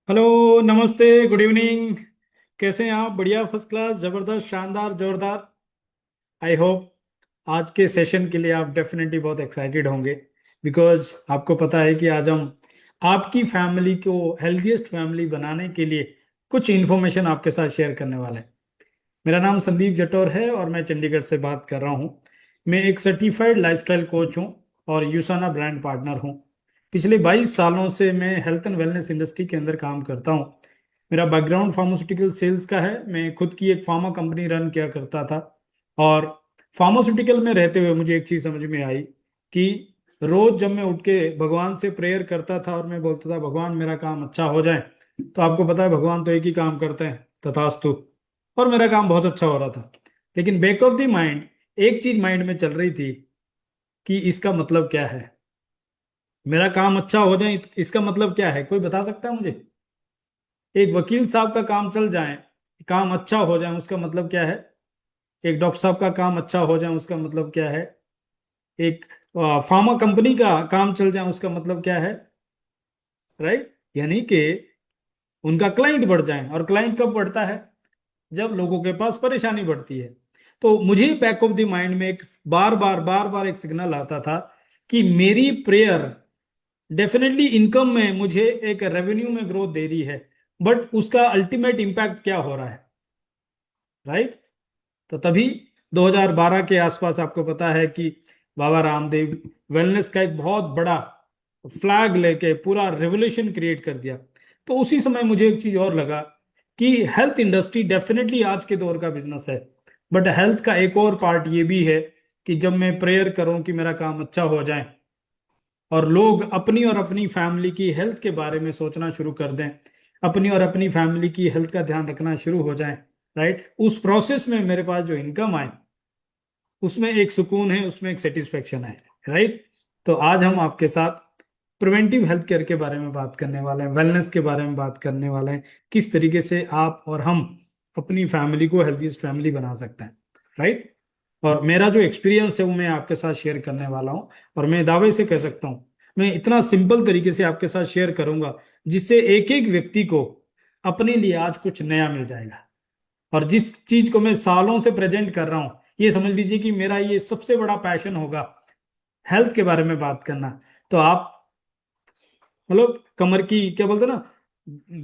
Hello. नमस्ते। Good evening. कैसे हैं आप? बढ़िया, फर्स्ट क्लास, जबरदस्त, शानदार, जोरदार। आई होप आज के सेशन के लिए आप डेफिनेटली बहुत एक्साइटेड होंगे, बिकॉज आपको पता है कि आज हम आपकी फैमिली को हेल्दीएस्ट फैमिली बनाने के लिए कुछ इन्फॉर्मेशन आपके साथ शेयर करने वाले हैं। मेरा नाम संदीप जटौर है और मैं चंडीगढ़ से बात कर रहा हूँ। मैं एक सर्टिफाइड लाइफस्टाइल कोच हूँ और यूसाना ब्रांड पार्टनर हूँ। पिछले 22 सालों से मैं हेल्थ एंड वेलनेस इंडस्ट्री के अंदर काम करता हूँ। मेरा बैकग्राउंड फार्मास्यूटिकल सेल्स का है। मैं खुद की एक फार्मा कंपनी रन किया करता था और फार्मास्यूटिकल में रहते हुए मुझे एक चीज़ समझ में आई कि रोज जब मैं उठ के भगवान से प्रेयर करता था और मैं बोलता था भगवान मेरा काम अच्छा हो जाए, तो आपको पता है भगवान तो एक ही काम करते हैं, तथास्तु। और मेरा काम बहुत अच्छा हो रहा था। लेकिन बैक ऑफ द माइंड एक चीज माइंड में चल रही थी कि इसका मतलब क्या है। मेरा काम अच्छा हो जाए इसका मतलब क्या है? कोई बता सकता है मुझे? एक वकील साहब का काम चल जाए, काम अच्छा हो जाए, उसका मतलब क्या है? एक डॉक्टर साहब का काम अच्छा हो जाए उसका मतलब क्या है? एक फार्मा कंपनी का काम चल जाए उसका मतलब क्या है? राइट, यानी कि उनका क्लाइंट बढ़ जाए। और क्लाइंट कब बढ़ता है? जब लोगों के पास परेशानी बढ़ती है। तो मुझे बैक ऑफ द माइंड में एक बार बार एक सिग्नल आता था कि मेरी प्रेयर डेफिनेटली इनकम में मुझे एक रेवेन्यू में ग्रोथ दे रही है, बट उसका अल्टीमेट इंपैक्ट क्या हो रहा है? राइट। तो तभी 2012 के आसपास आपको पता है कि बाबा रामदेव वेलनेस का एक बहुत बड़ा फ्लैग लेके पूरा रेवोल्यूशन क्रिएट कर दिया। तो उसी समय मुझे एक चीज और लगा कि हेल्थ इंडस्ट्री डेफिनेटली आज के दौर का बिजनेस है, बट हेल्थ का एक और पार्ट ये भी है कि जब मैं प्रेयर करूं कि मेरा काम अच्छा हो जाए और लोग अपनी और अपनी फैमिली की हेल्थ के बारे में सोचना शुरू कर दें, अपनी और अपनी फैमिली की हेल्थ का ध्यान रखना शुरू हो जाए, राइट, उस प्रोसेस में मेरे पास जो इनकम आए उसमें एक सुकून है, उसमें एक सेटिस्फेक्शन है। राइट। तो आज हम आपके साथ प्रिवेंटिव हेल्थ केयर के बारे में बात करने वाले हैं, वेलनेस के बारे में बात करने वाले हैं, किस तरीके से आप और हम अपनी फैमिली को हेल्थीस्ट फैमिली बना सकते हैं। राइट। और मेरा जो एक्सपीरियंस है वो मैं आपके साथ शेयर करने वाला हूँ। और मैं दावे से कह सकता हूँ मैं इतना सिंपल तरीके से आपके साथ शेयर करूंगा जिससे एक एक व्यक्ति को अपने लिए आज कुछ नया मिल जाएगा। और जिस चीज को मैं सालों से प्रेजेंट कर रहा हूं, ये समझ लीजिए कि मेरा ये सबसे बड़ा पैशन होगा, हेल्थ के बारे में बात करना। तो आप मतलब कमर की क्या बोलते हैं ना,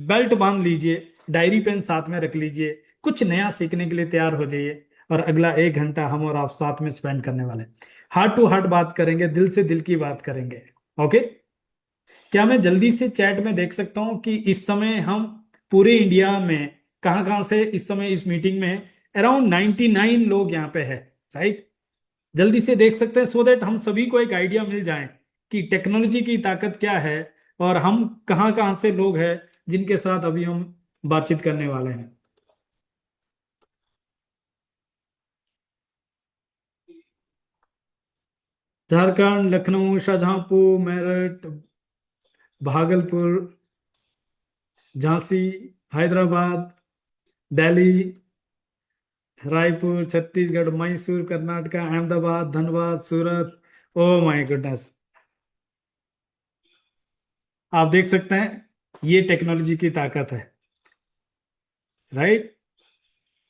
बेल्ट बांध लीजिए, डायरी पेन साथ में रख लीजिए, कुछ नया सीखने के लिए तैयार हो जाइए। और अगला 1 घंटा हम और आप साथ में स्पेंड करने वाले हैं। हार्ट टू हार्ट बात करेंगे, दिल से दिल की बात करेंगे। ओके। क्या मैं जल्दी से चैट में देख सकता हूं कि इस समय हम पूरे इंडिया में कहां कहां से इस समय इस मीटिंग में है? अराउंड 99 लोग यहाँ पे है। राइट। जल्दी से देख सकते हैं सो दैट हम सभी को एक आइडिया मिल जाए कि टेक्नोलॉजी की ताकत क्या है और हम कहां कहां से लोग हैं जिनके साथ अभी हम बातचीत करने वाले हैं। Jharkhand, Lucknow, Shahjahanpur, Meerut, Bhagalpur, Jhansi, Hyderabad, Delhi, Raipur, Chhattisgarh, Mysore, Karnataka, Ahmedabad, Dhanbad, Surat. Oh my goodness. आप देख सकते हैं ये टेक्नोलॉजी की ताकत है। राइट।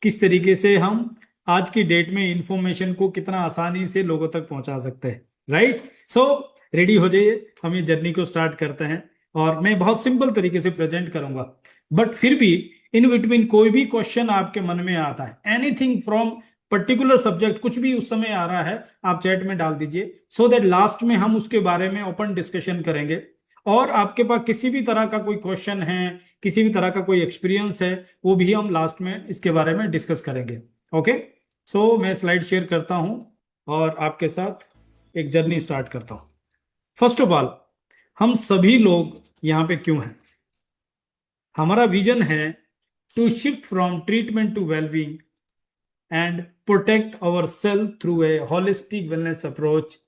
किस तरीके से हम आज की डेट में इंफॉर्मेशन को कितना आसानी से लोगों तक पहुंचा सकते हैं। राइट। सो रेडी हो जाइए, हम ये जर्नी को स्टार्ट करते हैं। और मैं बहुत सिंपल तरीके से प्रेजेंट करूंगा, बट फिर भी इन बिटवीन कोई भी क्वेश्चन आपके मन में आता है, एनीथिंग फ्रॉम पर्टिकुलर सब्जेक्ट, कुछ भी उस समय आ रहा है, आप चैट में डाल दीजिए सो दैट लास्ट में हम उसके बारे में ओपन डिस्कशन करेंगे। और आपके पास किसी भी तरह का कोई क्वेश्चन है, किसी भी तरह का कोई एक्सपीरियंस है, वो भी हम लास्ट में इसके बारे में डिस्कस करेंगे। ओके। सो मैं स्लाइड शेयर करता हूं और आपके साथ एक जर्नी स्टार्ट करता हूं। फर्स्ट ऑफ ऑल, हम सभी लोग यहाँ पे क्यों हैं? हमारा विजन है to shift from treatment to wellbeing and protect our self through a holistic wellness approach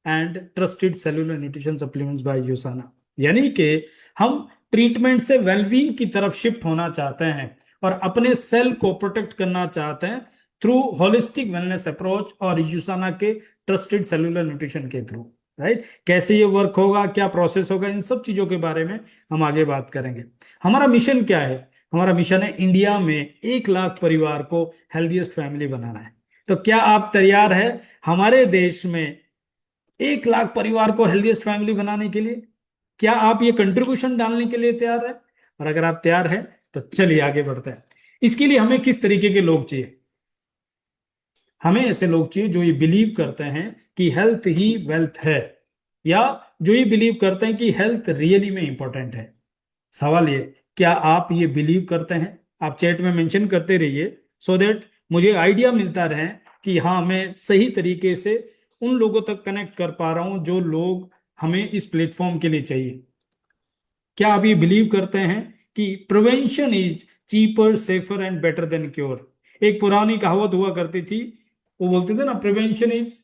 and trusted cellular nutrition supplements by Usana. यानी कि हम ट्रीटमेंट से वेलबींग की तरफ शिफ्ट होना चाहते हैं और अपने सेल को प्रोटेक्ट करना चाहते हैं थ्रू होलिस्टिक वेलनेस अप्रोच और यूसाना के ट्रस्टेड सेलुलर न्यूट्रिशन के थ्रू। राइट। कैसे ये वर्क होगा, क्या प्रोसेस होगा, इन सब चीजों के बारे में हम आगे बात करेंगे। हमारा मिशन क्या है? हमारा मिशन है इंडिया में 1 लाख परिवार को हेल्दीएस्ट फैमिली बनाना है। तो क्या आप तैयार है हमारे देश में 1 लाख परिवार को हेल्दीएस्ट फैमिली बनाने के लिए? क्या आप ये कंट्रीब्यूशन डालने के लिए तैयार है? और अगर आप तैयार हैं तो चलिए आगे बढ़ते हैं। इसके लिए हमें किस तरीके के लोग चाहिए? हमें ऐसे लोग चाहिए जो ये बिलीव करते हैं कि हेल्थ ही वेल्थ है, या जो ये बिलीव करते हैं कि हेल्थ रियली में इंपॉर्टेंट है। सवाल ये, क्या आप ये बिलीव करते हैं? आप चैट में मेंशन करते रहिए, सो दैट मुझे आइडिया मिलता रहे कि हाँ, मैं सही तरीके से उन लोगों तक कनेक्ट कर पा रहा हूं जो लोग हमें इस प्लेटफॉर्म के लिए चाहिए। क्या आप ये बिलीव करते हैं कि prevention is cheaper, safer and better than cure? एक पुरानी कहावत हुआ करती थी, वो बोलते थे ना, prevention is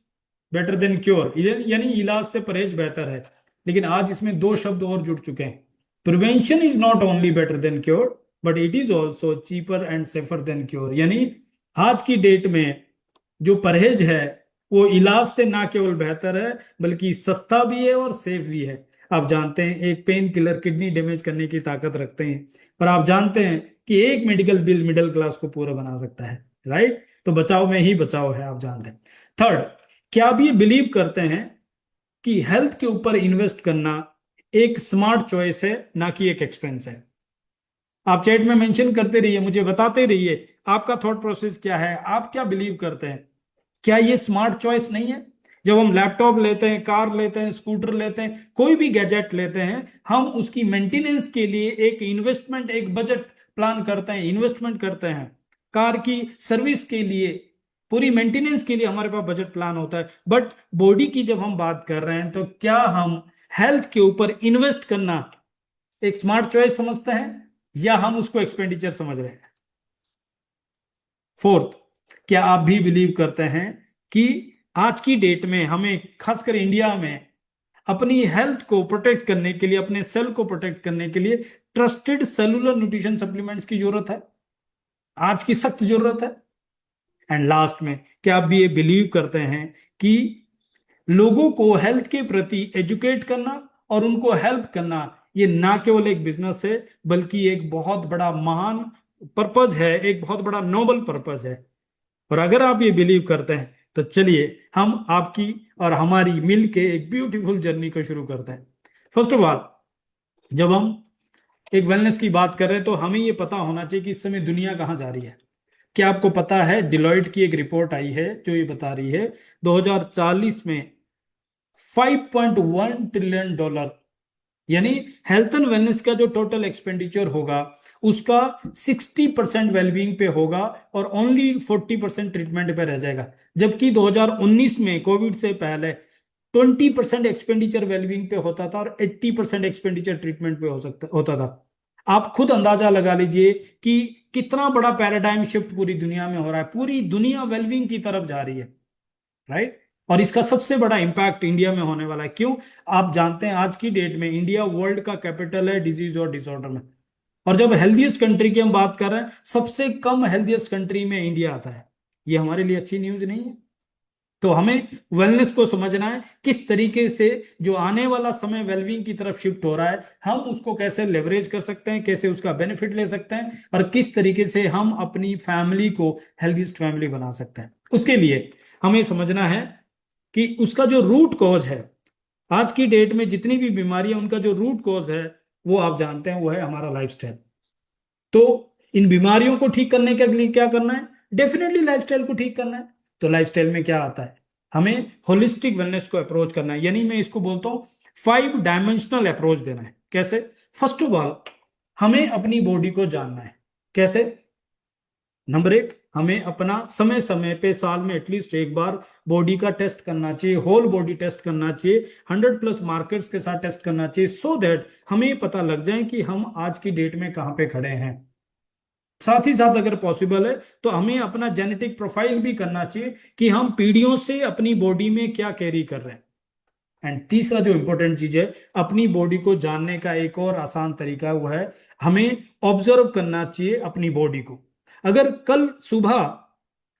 better than cure, यानी इलाज से परहेज बेहतर है। लेकिन आज इसमें 2 शब्द और जुड़ चुके हैं। Prevention is not only better than cure, but it is also cheaper and safer than cure. यानी आज की डेट में जो परहेज है वो इलाज से ना केवल बेहतर है, बल्कि सस्ता भी है और सेफ भी है। आप जानते हैं एक पेन किलर किडनी डैमेज करने की ताकत रखते हैं, पर आप जानते हैं कि एक मेडिकल बिल मिडिल क्लास को पूरा बना सकता है। राइट। तो बचाव में ही बचाव है, आप जानते हैं। थर्ड, क्या आप ये बिलीव करते हैं कि हेल्थ के ऊपर इन्वेस्ट करना एक स्मार्ट चॉइस है, ना कि एक एक्सपेंस है? आप चैट में मेंशन करते रहिए, मुझे बताते रहिए आपका थॉट प्रोसेस क्या है, आप क्या बिलीव करते हैं। क्या ये स्मार्ट चॉइस नहीं है? जब हम लैपटॉप लेते हैं, कार लेते हैं, स्कूटर लेते हैं, कोई भी गैजेट लेते हैं, हम उसकी मेंटेनेंस के लिए एक इन्वेस्टमेंट, एक बजट प्लान करते हैं, इन्वेस्टमेंट करते हैं। कार की सर्विस के लिए, पूरी मेंटेनेंस के लिए हमारे पास बजट प्लान होता है। बट बॉडी की जब हम बात कर रहे हैं, तो क्या हम हेल्थ के ऊपर इन्वेस्ट करना एक स्मार्ट चॉइस समझते हैं, या हम उसको एक्सपेंडिचर समझ रहे हैं? फोर्थ, क्या आप भी बिलीव करते हैं कि आज की डेट में हमें, खासकर इंडिया में, अपनी हेल्थ को प्रोटेक्ट करने के लिए, अपने सेल को प्रोटेक्ट करने के लिए ट्रस्टेड सेलुलर न्यूट्रिशन सप्लीमेंट्स की जरूरत है? आज की सख्त जरूरत है। एंड लास्ट में, क्या आप भी ये बिलीव करते हैं कि लोगों को हेल्थ के प्रति एजुकेट करना और उनको हेल्प करना, ये ना केवल एक बिजनेस है, बल्कि एक बहुत बड़ा महान पर्पज है, एक बहुत बड़ा नोबल पर्पज है? और अगर आप ये बिलीव करते हैं तो चलिए हम आपकी और हमारी मिल के एक ब्यूटीफुल जर्नी को शुरू करते हैं। फर्स्ट ऑफ ऑल, जब हम एक वेलनेस की बात कर रहे हैं तो हमें ये पता होना चाहिए कि इस समय दुनिया कहाँ जा रही है। क्या आपको पता है, डिलॉयट की एक रिपोर्ट आई है जो ये बता रही है 2040 में $5.1 ट्रिलियन, यानी हेल्थ एंड वेलनेस का जो टोटल एक्सपेंडिचर होगा उसका 60% वेलबींग पे होगा और ओनली 40% ट्रीटमेंट पे रह जाएगा। जबकि 2019 में, कोविड से पहले, 20% एक्सपेंडिचर वेलबींग पे होता था और 80% एक्सपेंडिचर ट्रीटमेंट पे होता था। आप खुद अंदाजा लगा लीजिए कि कितना बड़ा पैराडाइम शिफ्ट पूरी दुनिया में हो रहा है। पूरी दुनिया वेलबींग की तरफ जा रही है। राइट। और इसका सबसे बड़ा इंपैक्ट इंडिया में होने वाला है। क्यों? आप जानते हैं आज की डेट में इंडिया वर्ल्ड का कैपिटल है डिजीज और डिसऑर्डर में। और जब हेल्दीएस्ट कंट्री की हम बात कर रहे हैं, सबसे कम हेल्दीएस्ट कंट्री में इंडिया आता है। ये हमारे लिए अच्छी न्यूज नहीं है? तो हमें वेलनेस को समझना है, किस तरीके से जो आने वाला समय वेलबींग की तरफ शिफ्ट हो रहा है, हम उसको कैसे लेवरेज कर सकते हैं, कैसे उसका बेनिफिट ले सकते हैं, और किस तरीके से हम अपनी फैमिली को हेल्दीएस्ट फैमिली बना सकते हैं। उसके लिए हमें समझना है कि उसका जो रूट कॉज है, आज की डेट में जितनी भी बीमारियां, उनका जो रूट कॉज है वो आप जानते हैं, वो है हमारा लाइफस्टाइल। तो इन बीमारियों को ठीक करने के लिए क्या करना है? डेफिनेटली लाइफस्टाइल को ठीक करना है। तो लाइफस्टाइल में क्या आता है? हमें होलिस्टिक वेलनेस को अप्रोच करना है, यानी मैं इसको बोलता हूं 5 डायमेंशनल अप्रोच देना है। कैसे? फर्स्ट ऑफ ऑल, हमें अपनी बॉडी को जानना है। कैसे? नंबर एक, हमें अपना समय समय पे, साल में एटलीस्ट एक बार बॉडी का टेस्ट करना चाहिए, होल बॉडी टेस्ट करना चाहिए, 100+ मार्कर्स के साथ टेस्ट करना चाहिए, सो दैट हमें पता लग जाए कि हम आज की डेट में कहां पे खड़े हैं। साथ ही साथ अगर पॉसिबल है तो हमें अपना जेनेटिक प्रोफाइल भी करना चाहिए कि हम पीढ़ियों से अपनी बॉडी में क्या कैरी कर रहे हैं। एंड तीसरा जो इंपॉर्टेंट चीज है, अपनी बॉडी को जानने का एक और आसान तरीका है, वो है हमें ऑब्जर्व करना चाहिए अपनी बॉडी को। अगर कल सुबह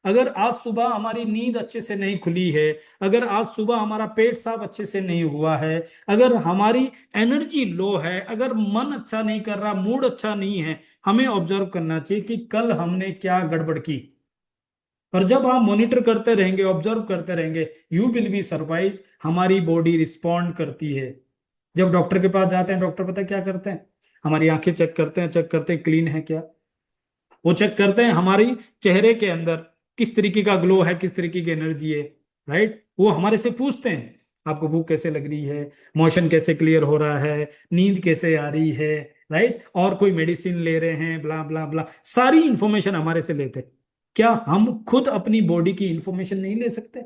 अगर आज सुबह हमारी नींद अच्छे से नहीं खुली है, अगर आज सुबह हमारा पेट साफ अच्छे से नहीं हुआ है, अगर हमारी एनर्जी लो है, अगर मन अच्छा नहीं कर रहा, मूड अच्छा नहीं है, हमें ऑब्जर्व करना चाहिए कि कल हमने क्या गड़बड़ की। और जब आप मॉनिटर करते रहेंगे, ऑब्जर्व करते रहेंगे, यू विल बी सरप्राइज, हमारी बॉडी रिस्पॉन्ड करती है। जब डॉक्टर के पास जाते हैं, डॉक्टर पता है क्या करते हैं? हमारी आंखें चेक करते हैं क्लीन है क्या। वो चेक करते हैं हमारी चेहरे के अंदर किस तरीके का ग्लो है, किस तरीके की एनर्जी है। राइट, वो हमारे से पूछते हैं आपको भूख कैसे लग रही है, मोशन कैसे क्लियर हो रहा है, नींद कैसे आ रही है। राइट, और कोई मेडिसिन ले रहे हैं, ब्ला ब्ला ब्ला, सारी इंफॉर्मेशन हमारे से लेते हैं। क्या हम खुद अपनी बॉडी की इंफॉर्मेशन नहीं ले सकते?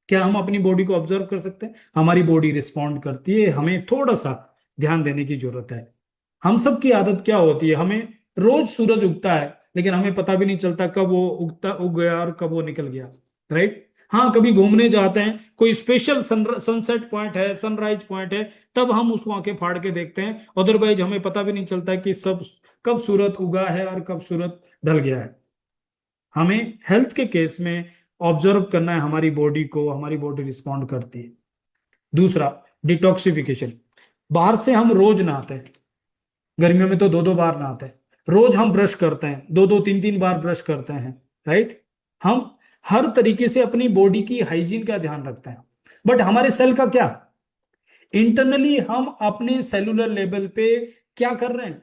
क्या हम अपनी बॉडी को ऑब्जर्व कर सकते हैं? हमारी बॉडी रिस्पॉन्ड करती है, हमें थोड़ा सा ध्यान देने की जरूरत है। हम सब की आदत क्या होती है, हमें रोज सूरज उगता है लेकिन हमें पता भी नहीं चलता कब वो उग गया और कब वो निकल गया। राइट, हाँ कभी घूमने जाते हैं, कोई स्पेशल सनसेट पॉइंट है, सनराइज पॉइंट है, तब हम उसको आंखें फाड़ के देखते हैं, अदरवाइज हमें पता भी नहीं चलता कि सब कब सूरज उगा है और कब सूरज ढल गया है। हमें हेल्थ के केस में ऑब्जर्व करना है हमारी बॉडी को, हमारी बॉडी रिस्पॉन्ड करती है। दूसरा, डिटॉक्सिफिकेशन। बाहर से हम रोज नहाते हैं, गर्मियों में तो दो दो बार नहाते हैं, रोज हम ब्रश करते हैं, दो दो तीन तीन बार ब्रश करते हैं। राइट, हम हर तरीके से अपनी बॉडी की हाइजीन का ध्यान रखते हैं। बट हमारे सेल का क्या? इंटरनली हम अपने सेलुलर लेवल पे क्या कर रहे हैं?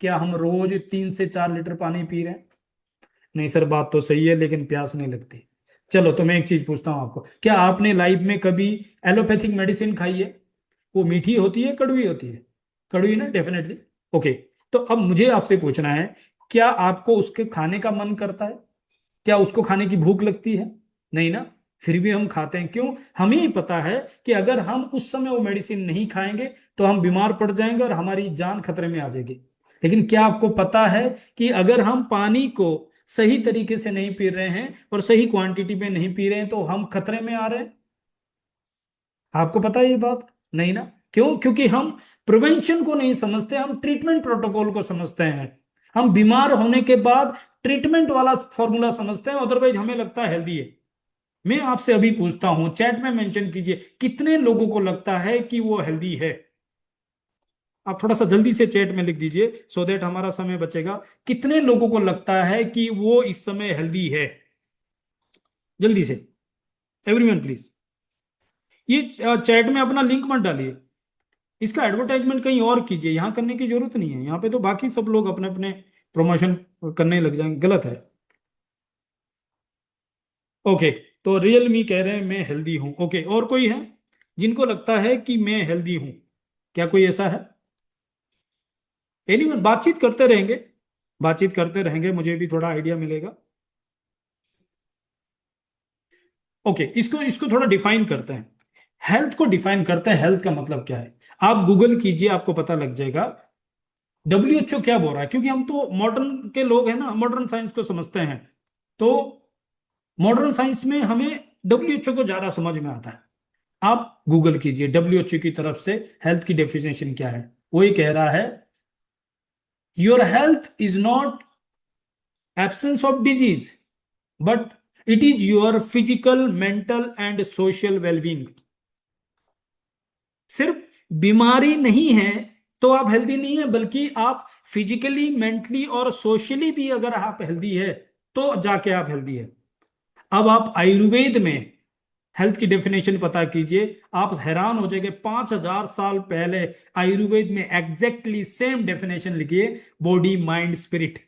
क्या हम रोज 3 से 4 लीटर पानी पी रहे हैं? नहीं सर, बात तो सही है लेकिन प्यास नहीं लगती। चलो तो मैं एक चीज पूछता हूं आपको, क्या आपने लाइफ में कभी एलोपैथिक मेडिसिन खाई है? वो मीठी होती है, कड़वी होती है? कड़वी ना, डेफिनेटली। ओके, तो अब मुझे आपसे पूछना है, क्या आपको उसके खाने का मन करता है? क्या उसको खाने की भूख लगती है? नहीं ना, फिर भी हम खाते हैं। क्यों? हमें ही पता है कि अगर हम उस समय वो मेडिसिन नहीं खाएंगे तो हम बीमार पड़ जाएंगे और हमारी जान खतरे में आ जाएगी। लेकिन क्या आपको पता है कि अगर हम पानी को सही तरीके से नहीं पी रहे हैं और सही क्वांटिटी में नहीं पी रहे हैं तो हम खतरे में आ रहे हैं? आपको पता है ये बात? नहीं ना। क्यों? क्योंकि हम प्रिवेंशन को नहीं समझते, हम ट्रीटमेंट प्रोटोकॉल को समझते हैं। हम बीमार होने के बाद ट्रीटमेंट वाला फॉर्मूला समझते हैं, अदरवाइज हमें लगता है हेल्दी है। मैं आपसे अभी पूछता हूं, चैट में मेंशन कीजिए कितने लोगों को लगता है कि वो हेल्दी है। आप थोड़ा सा जल्दी से चैट में लिख दीजिए सो देट हमारा समय बचेगा। कितने लोगों को लगता है कि वो इस समय हेल्दी है? जल्दी से, एवरीवन प्लीज। ये चैट में अपना लिंक मत डालिए, इसका एडवर्टाइजमेंट कहीं और कीजिए, यहां करने की जरूरत नहीं है। यहाँ पे तो बाकी सब लोग अपने अपने प्रमोशन करने लग जाएंगे, गलत है। ओके, तो रियल मी कह रहे हैं मैं हेल्दी हूं। ओके, और कोई है जिनको लगता है कि मैं हेल्दी हूं? क्या कोई ऐसा है? एनीवन, बातचीत करते रहेंगे, बातचीत करते रहेंगे, मुझे भी थोड़ा आइडिया मिलेगा। ओके, इसको इसको थोड़ा डिफाइन करते हैं, हेल्थ को डिफाइन करते हैं। हेल्थ का मतलब क्या है? आप गूगल कीजिए, आपको पता लग जाएगा WHO क्या बोल रहा है। क्योंकि हम तो मॉडर्न के लोग हैं ना, मॉडर्न साइंस को समझते हैं, तो मॉडर्न साइंस में हमें WHO को ज्यादा समझ में आता है। आप गूगल कीजिए WHO की तरफ से हेल्थ की डेफिनेशन क्या है। वो ये कह रहा है, your health is not absence of disease but it is your physical, mental and social wellbeing. सिर्फ बीमारी नहीं है तो आप हेल्दी नहीं है, बल्कि आप फिजिकली, मेंटली और सोशली भी अगर आप हेल्दी है तो जाके आप हेल्दी है। अब आप आयुर्वेद में हेल्थ की डेफिनेशन पता कीजिए, आप हैरान हो जाएंगे। 5,000 साल पहले आयुर्वेद में एग्जैक्टली सेम डेफिनेशन लिखिए, बॉडी माइंड स्पिरिट।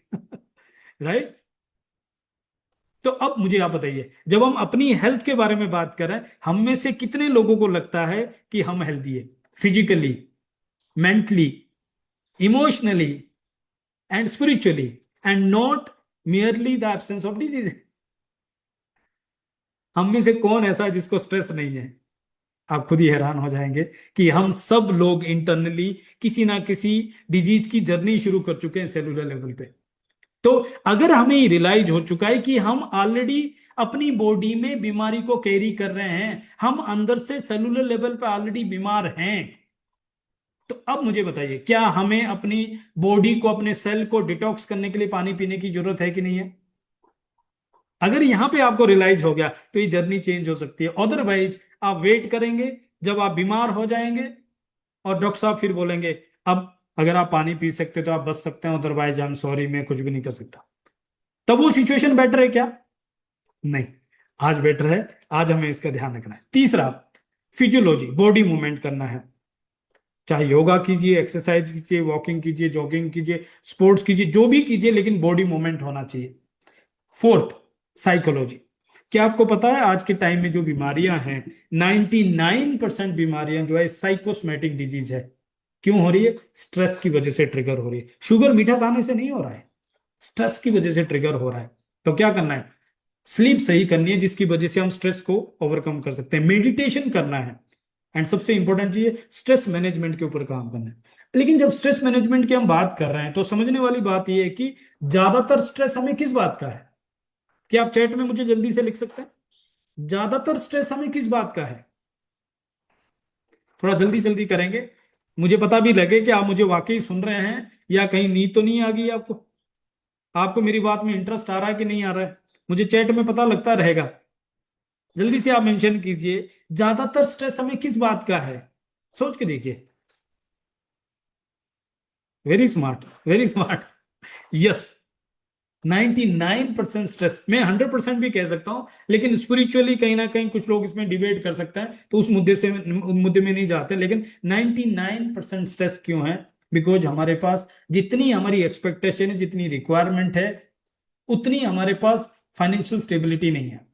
राइट, तो अब मुझे आप बताइए, जब हम अपनी हेल्थ के बारे में बात करें, हम में से कितने लोगों को लगता है कि हम हेल्दी है physically, mentally, emotionally and spiritually, and not merely the absence of disease? हम में से कौन ऐसा है जिसको स्ट्रेस नहीं है? आप खुद ही हैरान हो जाएंगे कि हम सब लोग इंटरनली किसी ना किसी डिजीज की जर्नी शुरू कर चुके हैं सेलुलर लेवल पे। तो अगर हमें ये रियलाइज हो चुका है कि हम ऑलरेडी अपनी बॉडी में बीमारी को कैरी कर रहे हैं, हम अंदर से सेलुलर लेवल पे ऑलरेडी बीमार हैं, तो अब मुझे बताइए, क्या हमें अपनी बॉडी को, अपने सेल को डिटॉक्स करने के लिए पानी पीने की जरूरत है कि नहीं है? अगर यहां पे आपको रियलाइज हो गया तो ये जर्नी चेंज हो सकती है। अदरवाइज आप वेट करेंगे जब आप बीमार हो जाएंगे और डॉक्टर साहब फिर बोलेंगे अब अगर आप पानी पी सकते तो आप बच सकते हैं, अदरवाइज आई एम सॉरी मैं कुछ भी नहीं कर सकता। तब वो सिचुएशन बेटर है क्या? नहीं। आज बेटर है। आज हमें इसका ध्यान रखना है। तीसरा, फिजियोलॉजी, बॉडी मूवमेंट करना है। चाहे योगा कीजिए, एक्सरसाइज कीजिए, वॉकिंग कीजिए, जॉगिंग कीजिए, स्पोर्ट्स कीजिए, जो भी कीजिए, लेकिन बॉडी मूवमेंट होना चाहिए। Fourth, psychology. क्या आपको पता है आज के टाइम में जो बीमारियां हैं, 99% बीमारियां जो है साइकोसोमेटिक डिजीज है। क्यों हो रही है? स्ट्रेस की वजह से ट्रिगर हो रही है। शुगर मीठा खाने से नहीं हो रहा है, स्ट्रेस की वजह से ट्रिगर हो रहा है। तो क्या करना है? स्लीप सही करनी है, जिसकी वजह से हम स्ट्रेस को ओवरकम कर सकते हैं। मेडिटेशन करना है। एंड सबसे इंपॉर्टेंट चीज है स्ट्रेस मैनेजमेंट के ऊपर काम करना है। लेकिन जब स्ट्रेस मैनेजमेंट की हम बात कर रहे हैं तो समझने वाली बात यह है कि ज्यादातर स्ट्रेस हमें किस बात का है? क्या आप चैट में मुझे जल्दी से लिख सकते हैं? ज्यादातर स्ट्रेस हमें किस बात का है? थोड़ा जल्दी जल्दी करेंगे, मुझे पता भी लगे कि आप मुझे वाकई सुन रहे हैं या कहीं नींद तो नहीं आ गई आपको। आपको मेरी बात में इंटरेस्ट आ रहा है कि नहीं आ रहा है? मुझे चैट में पता लगता रहेगा। जल्दी से आप मेंशन कीजिए, ज्यादातर स्ट्रेस हमें किस बात का है? सोच के देखिए। Very smart, very smart. Yes, 99% stress, मैं 100% भी कह सकता हूं, लेकिन स्पिरिचुअली कहीं ना कहीं कुछ लोग इसमें डिबेट कर सकते हैं, तो उस मुद्दे में नहीं जाते। लेकिन 99% स्ट्रेस क्यों है? बिकॉज हमारे पास जितनी हमारी एक्सपेक्टेशन है, जितनी रिक्वायरमेंट है, उतनी हमारे पास फाइनेंशियल स्टेबिलिटी नहीं है।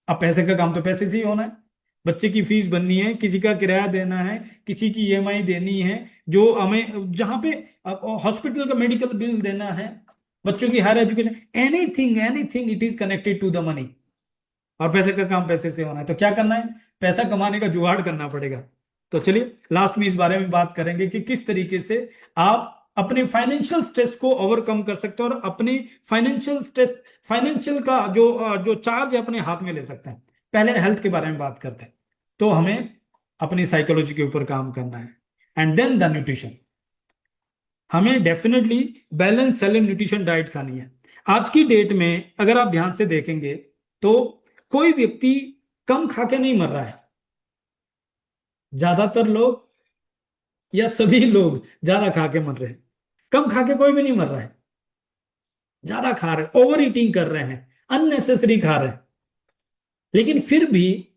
अब पैसे का काम तो पैसे से ही होना है। बच्चे की फीस भरनी है, किसी का किराया देना है, किसी की ईएमआई देनी है, जो हमें जहां पे हॉस्पिटल का मेडिकल बिल देना है, बच्चों की higher education, anything anything it is connected to the money. और पैसे का काम पैसे से होना है, तो क्या करना है? पैसा कमाने का जुगाड़ करना पड़ेगा। तो चलिए लास्ट में इस बारे में बात करेंगे कि किस तरीके से आप अपने फाइनेंशियल स्ट्रेस को ओवरकम कर सकते हैं और अपनी फाइनेंशियल स्ट्रेस, फाइनेंशियल का जो जो चार्ज है अपने हाथ में ले सकते हैं। पहले हेल्थ के बारे में बात करते हैं। तो हमें अपनी साइकोलॉजी के ऊपर काम करना है। And then the nutrition. हमें डेफिनेटली बैलेंस सेलेन न्यूट्रिशन डाइट खानी है। आज की डेट में अगर आप ध्यान से देखेंगे तो कोई व्यक्ति कम खा के नहीं मर रहा है। ज्यादातर लोग या सभी लोग ज्यादा खा के मर रहे हैं। कम खा के कोई भी नहीं मर रहा है। ज्यादा खा रहे हैं, ओवर ईटिंग कर रहे हैं, अननेसेसरी खा रहे हैं। लेकिन फिर भी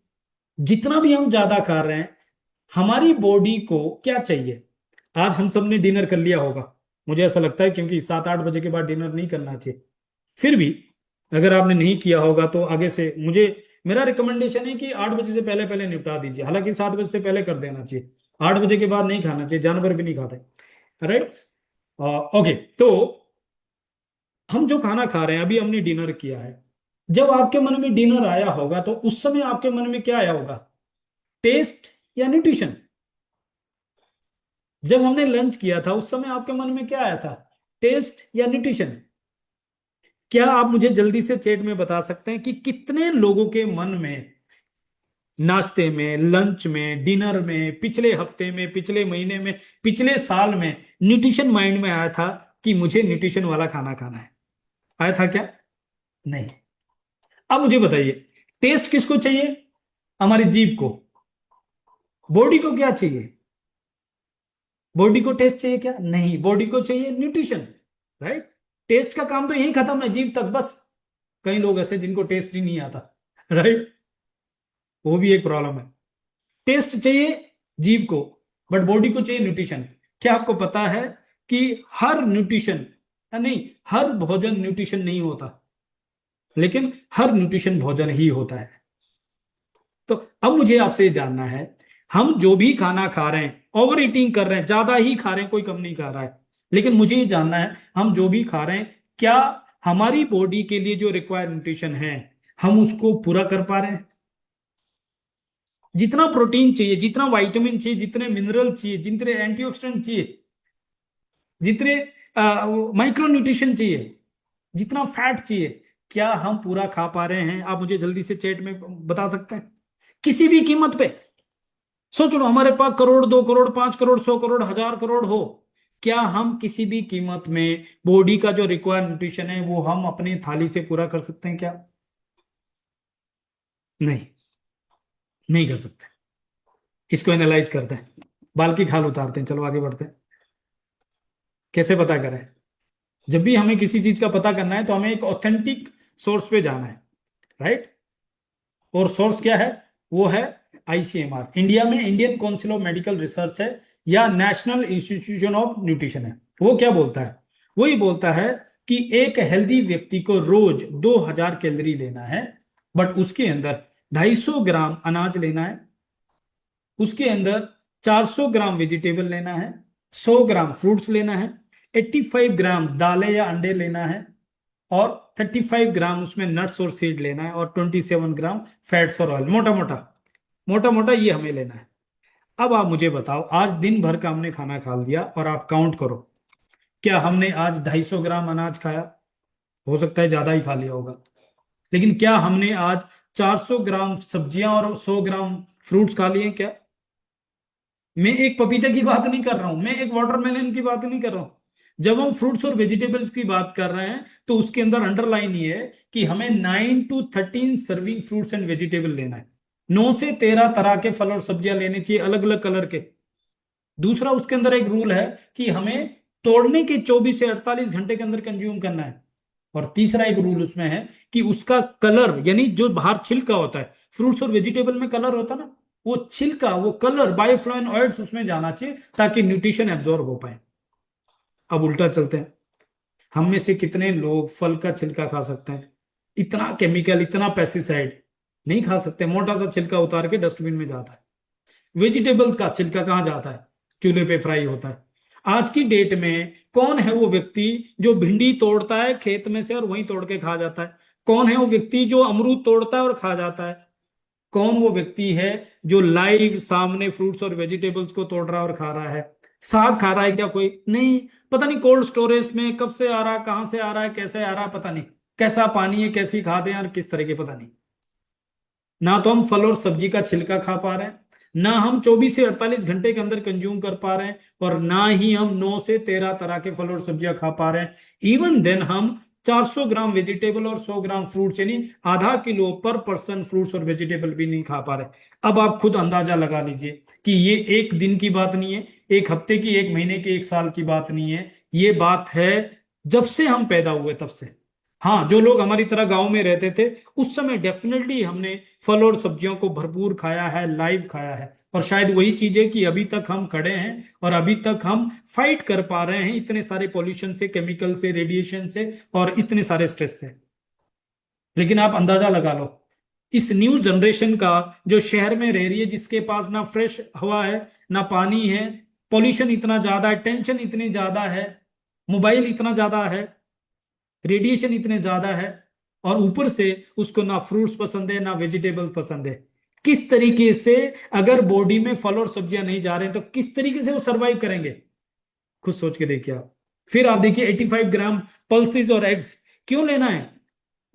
जितना भी हम ज्यादा खा रहे हैं, हमारी बॉडी को क्या चाहिए? आज हम सब ने डिनर कर लिया होगा, मुझे ऐसा लगता है, क्योंकि 7-8 बजे के बाद डिनर नहीं करना चाहिए। फिर भी अगर आपने नहीं किया होगा तो आगे से मुझे, मेरा रिकमेंडेशन है कि 8 बजे से पहले पहले निपटा दीजिए। हालांकि 7 बजे से पहले कर देना चाहिए, 8 बजे के बाद नहीं खाना चाहिए, जानवर भी नहीं खाते। राइट। ओके। तो हम जो खाना खा रहे हैं, अभी हमने डिनर किया है, जब आपके मन में डिनर आया होगा तो उस समय आपके मन में क्या आया होगा? टेस्ट या न्यूट्रिशन? जब हमने लंच किया था उस समय आपके मन में क्या आया था? टेस्ट या न्यूट्रिशन? क्या आप मुझे जल्दी से चैट में बता सकते हैं कि कितने लोगों के मन में नाश्ते में, लंच में, डिनर में, पिछले हफ्ते में, पिछले महीने में, पिछले साल में न्यूट्रिशन माइंड में आया था कि मुझे न्यूट्रिशन वाला खाना खाना है? आया था क्या? नहीं। अब मुझे बताइए, टेस्ट किसको चाहिए? हमारी जीभ को। बॉडी को क्या चाहिए? बॉडी को टेस्ट चाहिए क्या? नहीं, बॉडी को चाहिए न्यूट्रिशन। राइट। टेस्ट का काम तो यही खत्म है, जीभ तक बस। कई लोग ऐसे जिनको टेस्ट ही नहीं आता। राइट। वो भी एक प्रॉब्लम है। टेस्ट चाहिए जीभ को, बट बॉडी को चाहिए न्यूट्रिशन। क्या आपको पता है कि हर न्यूट्रिशन, नहीं, हर भोजन न्यूट्रिशन नहीं होता, लेकिन हर न्यूट्रिशन भोजन ही होता है। तो अब मुझे आपसे जानना है, हम जो भी खाना खा रहे हैं, ओवर ईटिंग कर रहे हैं, ज्यादा ही खा रहे हैं, कोई कम नहीं खा रहा है, लेकिन मुझे ये जानना है, हम जो भी खा रहे हैं, क्या हमारी बॉडी के लिए जो रिक्वायर्ड न्यूट्रिशन है हम उसको पूरा कर पा रहे हैं? जितना प्रोटीन चाहिए, जितना विटामिन चाहिए, जितने मिनरल चाहिए, जितने एंटीऑक्सीडेंट चाहिए, जितने माइक्रो न्यूट्रिशन चाहिए, जितना फैट चाहिए, क्या हम पूरा खा पा रहे हैं? आप मुझे जल्दी से चैट में बता सकते हैं। किसी भी कीमत पे। सोच लो, हमारे पास करोड़, 2 करोड़, 5 करोड़, 100 करोड़, 1000 करोड़ हो, क्या हम किसी भी कीमत में बॉडी का जो रिक्वायर्ड न्यूट्रिशन है वो हम अपनी थाली से पूरा कर सकते हैं क्या? नहीं, नहीं कर सकते। इसको एनालाइज करते हैं, बाल की खाल उतारते हैं, चलो आगे बढ़ते हैं। कैसे पता करें? जब भी हमें किसी चीज का पता करना है तो हमें एक ऑथेंटिक सोर्स पे जाना है, राइट? और सोर्स क्या है? वो है आईसीएमआर, इंडिया में Indian council of medical research है, या नेशनल इंस्टीट्यूशन ऑफ न्यूट्रिशन है। वो क्या बोलता है? वो ये बोलता है कि एक हेल्दी व्यक्ति को रोज 2000 कैलोरी लेना है, बट उसके अंदर 250 ग्राम अनाज लेना है, उसके अंदर 400 ग्राम वेजिटेबल लेना है, 100 ग्राम फ्रूट्स लेना है, 85 ग्राम दालें या अंडे लेना है, और 35 ग्राम उसमें नट्स और सीड लेना है, और 27 ग्राम फैट्स और ऑयल। मोटा मोटा, मोटा मोटा ये हमें लेना है। अब आप मुझे बताओ, आज दिन भर का हमने खाना खा लिया और आप काउंट करो, क्या हमने आज 250 ग्राम अनाज खाया? हो सकता है ज्यादा ही खा लिया होगा। लेकिन क्या हमने आज 400 ग्राम सब्जियां और 100 ग्राम फ्रूट्स खा लिए क्या? मैं एक पपीते की बात नहीं कर रहा हूं, मैं एक वाटरमेलन की बात नहीं कर रहा हूं। जब हम फ्रूट्स और वेजिटेबल्स की बात कर रहे हैं तो उसके अंदर अंडरलाइन ये है कि हमें 9 to 13 serving fruits and vegetable लेना है। 9 से 13 तरह के फल और सब्जियां लेने चाहिए, अलग अलग कलर के। दूसरा, उसके अंदर एक रूल है कि हमें तोड़ने के 24 से 48 घंटे के अंदर कंज्यूम करना है। और तीसरा एक रूल उसमें है कि उसका कलर, यानी जो बाहर छिलका होता है, फ्रूट्स और वेजिटेबल में कलर होता है ना, वो छिलका, वो कलर, बायोफ्लोवेनॉइड्स उसमें जाना चाहिए ताकि न्यूट्रिशन एब्जॉर्ब हो पाए। अब उल्टा चलते हैं, हम में से कितने लोग फल का छिलका खा सकते हैं? इतना केमिकल, इतना पेस्टिसाइड नहीं खा सकते। मोटा सा छिलका उतार के डस्टबिन में जाता है। वेजिटेबल्स का छिलका कहाँ जाता है? चूल्हे पे फ्राई होता है। आज की डेट में कौन है वो व्यक्ति जो भिंडी तोड़ता है खेत में से और वहीं तोड़ के खा जाता है? कौन है वो व्यक्ति जो अमरूद तोड़ता है और खा जाता है? कौन वो व्यक्ति है जो लाइव सामने फ्रूट्स और वेजिटेबल्स को तोड़ रहा है और खा रहा है? साग खा रहा है क्या कोई? नहीं। पता नहीं कोल्ड स्टोरेज में कब से आ रहा है, कहां से आ रहा है, कैसे आ रहा है, पता नहीं। कैसा पानी है, कैसी खाद है, और किस तरह के, पता नहीं। ना तो हम फल और सब्जी का छिलका खा पा रहे हैं, ना हम 24 से 48 घंटे के अंदर कंज्यूम कर पा रहे हैं, और ना ही हम 9 से 13 तरह के फल और सब्जियां खा पा रहे हैं। इवन देन हम 400 ग्राम वेजिटेबल और 100 ग्राम फ्रूट्स, यानी आधा किलो पर पर्सन फ्रूट्स और वेजिटेबल भी नहीं खा पा रहे। अब आप खुद अंदाजा लगा लीजिए कि ये एक दिन की बात नहीं है, एक हफ्ते की, एक महीने की, एक साल की बात नहीं है। ये बात है जब से हम पैदा हुए तब से। हाँ, जो लोग हमारी तरह गांव में रहते थे, उस समय डेफिनेटली हमने फल और सब्जियों को भरपूर खाया है, लाइव खाया है। और शायद वही चीज है कि अभी तक हम खड़े हैं और अभी तक हम फाइट कर पा रहे हैं इतने सारे पॉल्यूशन से, केमिकल से, रेडिएशन से, और इतने सारे स्ट्रेस से। लेकिन आप अंदाजा लगा लो, इस न्यू जनरेशन का जो शहर में रह रही है, जिसके पास ना फ्रेश हवा है, ना पानी है, पॉल्यूशन इतना ज्यादा है, टेंशन इतनी ज्यादा है, मोबाइल इतना ज्यादा है, रेडिएशन इतने ज्यादा है, और ऊपर से उसको ना फ्रूट्स पसंद है ना वेजिटेबल्स पसंद है। किस तरीके से, अगर बॉडी में फल और सब्जियां नहीं जा रहे हैं तो किस तरीके से वो सरवाइव करेंगे? खुद सोच के देखिए आप। फिर आप देखिए 85 ग्राम पल्सेस और एग्स क्यों लेना है?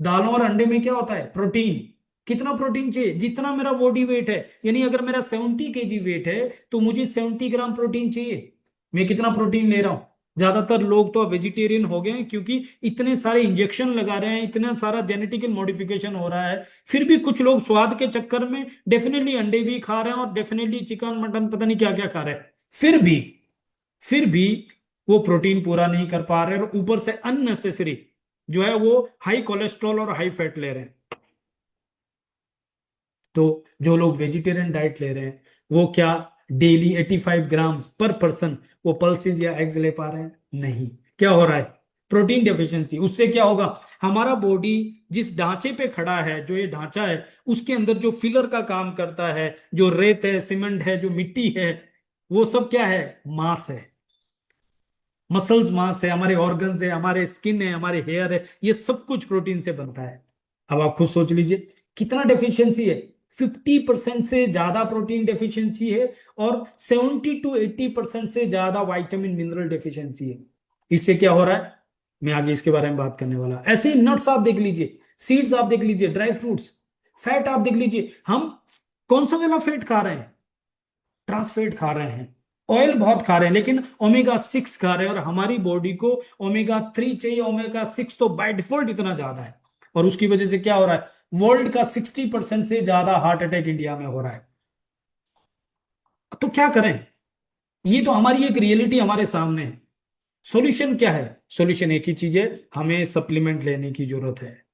दालों और अंडे में क्या होता है? प्रोटीन। कितना प्रोटीन चाहिए? जितना मेरा बॉडी वेट है, यानी अगर मेरा 70 kg वेट है तो मुझे 70 ग्राम प्रोटीन चाहिए। मैं कितना प्रोटीन ले रहा हूं? ज्यादातर लोग तो वेजिटेरियन हो गए हैं क्योंकि इतने सारे इंजेक्शन लगा रहे हैं, इतना सारा जेनेटिकल मॉडिफिकेशन हो रहा है। फिर भी कुछ लोग स्वाद के चक्कर में डेफिनेटली अंडे भी खा रहे हैं और डेफिनेटली चिकन, मटन, पता नहीं क्या क्या खा रहे हैं। फिर भी वो प्रोटीन पूरा नहीं कर पा रहे, और ऊपर से अननेसेसरी जो है वो हाई कोलेस्ट्रॉल और हाई फैट ले रहे हैं। तो जो लोग वेजिटेरियन डाइट ले रहे हैं वो क्या डेली 85 ग्राम्स पर पर्सन वो पल्सेस या एग्स ले पा रहे हैं? नहीं। क्या हो रहा है? Protein deficiency. उससे क्या होगा? हमारा बॉडी जिस ढांचे पे खड़ा है, जो ये ढांचा है, उसके अंदर जो फिलर का काम करता है, जो रेत है, सीमेंट है, जो मिट्टी है, वो सब क्या है? मांस है। मसल्स मांस है, हमारे ऑर्गन्स है, हमारे स्किन है, हमारे हेयर है, ये सब कुछ प्रोटीन से बनता है। अब आप खुद सोच लीजिए कितना डेफिशिएंसी है। 50% से ज्यादा प्रोटीन डेफिशिएंसी है, और 70 to 80% से ज्यादा विटामिन मिनरल डेफिशिएंसी है। इससे क्या हो रहा है, मैं आगे इसके बारे में बात करने वाला। ऐसे ही नट्स आप देख लीजिए, सीड्स आप देख लीजिए, ड्राई फ्रूट्स, फैट आप देख लीजिए। हम कौन सा वाला फैट खा रहे हैं? ट्रांस फैट खा रहे हैं। ऑयल बहुत खा रहे हैं लेकिन ओमेगा 6 खा रहे हैं, और हमारी बॉडी को ओमेगा 3 चाहिए, ओमेगा 6 तो बाय डिफॉल्ट इतना ज्यादा है। और उसकी वजह से क्या हो रहा है, वर्ल्ड का 60% से ज्यादा हार्ट अटैक इंडिया में हो रहा है। तो क्या करें, ये तो हमारी एक रियलिटी हमारे सामने है। सॉल्यूशन क्या है? सॉल्यूशन एक ही चीज है, हमें सप्लीमेंट लेने की जरूरत है।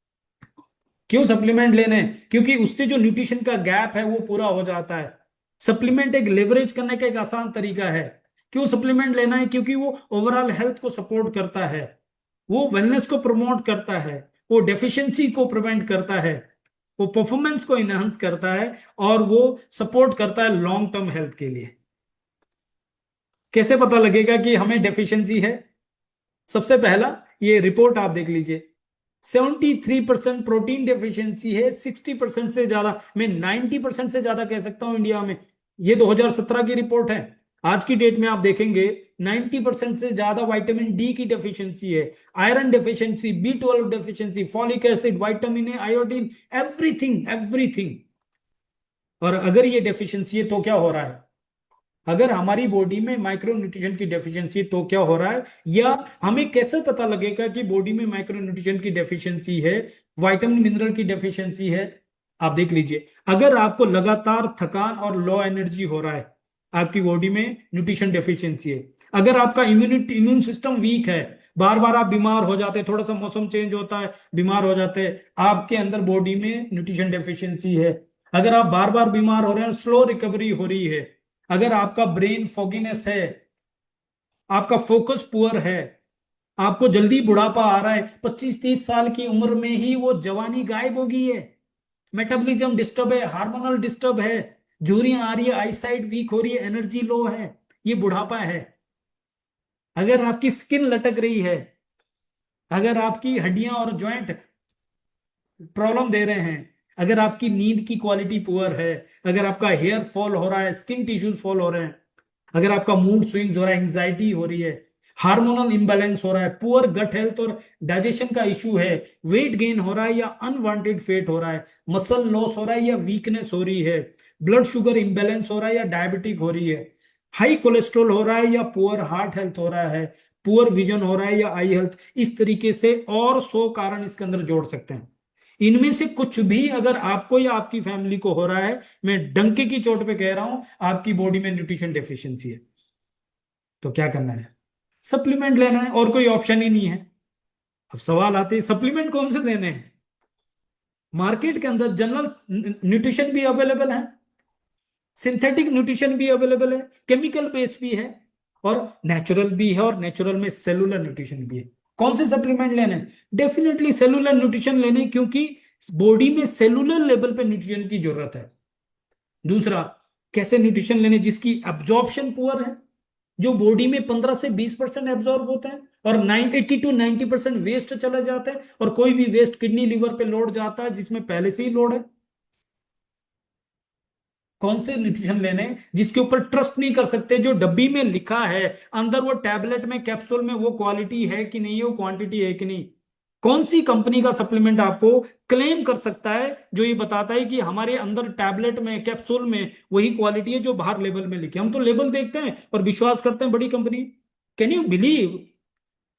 क्यों सप्लीमेंट लेने हैं? क्योंकि उससे जो न्यूट्रिशन का गैप है वो पूरा हो जाता है। सप्लीमेंट एक लेवरेज करने का एक आसान तरीका है। क्यों सप्लीमेंट लेना है? क्योंकि वो ओवरऑल हेल्थ को सपोर्ट करता है, वो वेलनेस को प्रमोट करता है, वो डेफिशिएंसी को प्रिवेंट करता है, वो परफॉर्मेंस को इनहांस करता है, और वो सपोर्ट करता है लॉन्ग टर्म हेल्थ के लिए। कैसे पता लगेगा कि हमें डेफिशिएंसी है? सबसे पहला, ये रिपोर्ट आप देख लीजिए। 73% प्रोटीन डेफिशिएंसी है, 60% से ज्यादा, मैं 90% से ज्यादा कह सकता हूं इंडिया में। ये 2017 की रिपोर्ट है। आज की डेट में आप देखेंगे 90% से ज्यादा विटामिन डी की डेफिशिएंसी है, iron deficiency, B12 deficiency, folic acid, vitamin A, iodine, everything everything. और अगर ये डेफिशिएंसी है तो क्या हो रहा है? अगर हमारी बॉडी में माइक्रो न्यूट्रिशन की डेफिशिएंसी तो क्या हो रहा है, या हमें कैसे पता लगेगा कि बॉडी में माइक्रो न्यूट्रिशन की डेफिशिएंसी है, विटामिन मिनरल की डेफिशिएंसी है? आप देख लीजिए, अगर आपको लगातार थकान और लो एनर्जी हो रहा है, आपकी बॉडी में न्यूट्रिशन डेफिशिएंसी है। अगर आपका इम्यून सिस्टम वीक है, बार बार आप बीमार हो जाते हैं, थोड़ा सा मौसम चेंज होता है बीमार हो जाते हैं, आपके अंदर बॉडी में न्यूट्रिशन डेफिशिएंसी है। अगर आप बार बार बीमार हो रहे हैं, स्लो रिकवरी हो रही है, अगर आपका ब्रेन फॉगिनेस है, आपका फोकस पुअर है, आपको जल्दी बुढ़ापा आ रहा है, 25-30 साल की उम्र में ही वो जवानी गायब हो गई है, मेटाबॉलिज्म डिस्टर्ब है, हार्मोनल डिस्टर्ब है, झुर्रियां आ रही है, आईसाइट वीक हो रही है, एनर्जी लो है, ये बुढ़ापा है। अगर आपकी स्किन लटक रही है, अगर आपकी हड्डियां और जॉइंट प्रॉब्लम दे रहे हैं, अगर आपकी नींद की क्वालिटी पुअर है, अगर आपका हेयर फॉल हो रहा है, स्किन टिश्यूज फॉल हो रहे हैं, अगर आपका मूड स्विंग्स हो रहा है, एंजाइटी हो रही है, हार्मोनल इंबैलेंस हो रहा है, पुअर गट हेल्थ और डाइजेशन का इशू है, वेट गेन हो रहा है या अनवांटेड फेट हो रहा है, मसल लॉस हो रहा है या वीकनेस हो रही है, ब्लड शुगर इंबैलेंस हो रहा है या डायबिटिक हो रही है, हाई कोलेस्ट्रॉल हो रहा है या पुअर हार्ट हेल्थ हो रहा है, पुअर विजन हो रहा है या आई हेल्थ, इस तरीके से और 100 कारण इसके अंदर जोड़ सकते हैं। इनमें से कुछ भी अगर आपको या आपकी फैमिली को हो रहा है, मैं डंके की चोट पे कह रहा हूं, आपकी बॉडी में न्यूट्रिशन डेफिशिएंसी है। तो क्या करना है? सप्लीमेंट लेना है, और कोई ऑप्शन ही नहीं है। अब सवाल आते हैं, सप्लीमेंट कौन से लेने हैं? मार्केट के अंदर जनरल न्यूट्रिशन भी अवेलेबल है, सिंथेटिक न्यूट्रिशन भी अवेलेबल है, केमिकल बेस भी है, और नेचुरल भी है, और नेचुरल में सेलुलर न्यूट्रिशन भी है। कौन से सप्लीमेंट लेने हैं? डेफिनेटली सेलुलर न्यूट्रिशन लेने, क्योंकि बॉडी में सेलुलर लेवल पे न्यूट्रिशन की जरूरत है। दूसरा, कैसे न्यूट्रिशन लेने? जिसकी एब्जॉर्प्शन पुअर है, जो बॉडी में 15 से 20% एब्जॉर्ब होते हैं, और 80 to 90% वेस्ट चले जाते हैं, और कोई भी वेस्ट किडनी लिवर पे लोड जाता है जिसमें पहले से ही लोड है। कौन से न्यूट्रिशन लेने हैं? जिसके ऊपर ट्रस्ट नहीं कर सकते, जो डब्बी में लिखा है, अंदर वो टैबलेट में कैप्सूल में वो क्वालिटी है कि नहीं है, वो क्वांटिटी है कि नहीं। कौन सी कंपनी का सप्लीमेंट आपको क्लेम कर सकता है जो ये बताता है कि हमारे अंदर टैबलेट में कैप्सूल में वही क्वालिटी है जो बाहर लेबल में लिखे? हम तो लेबल देखते हैं और विश्वास करते हैं बड़ी कंपनी। कैन यू बिलीव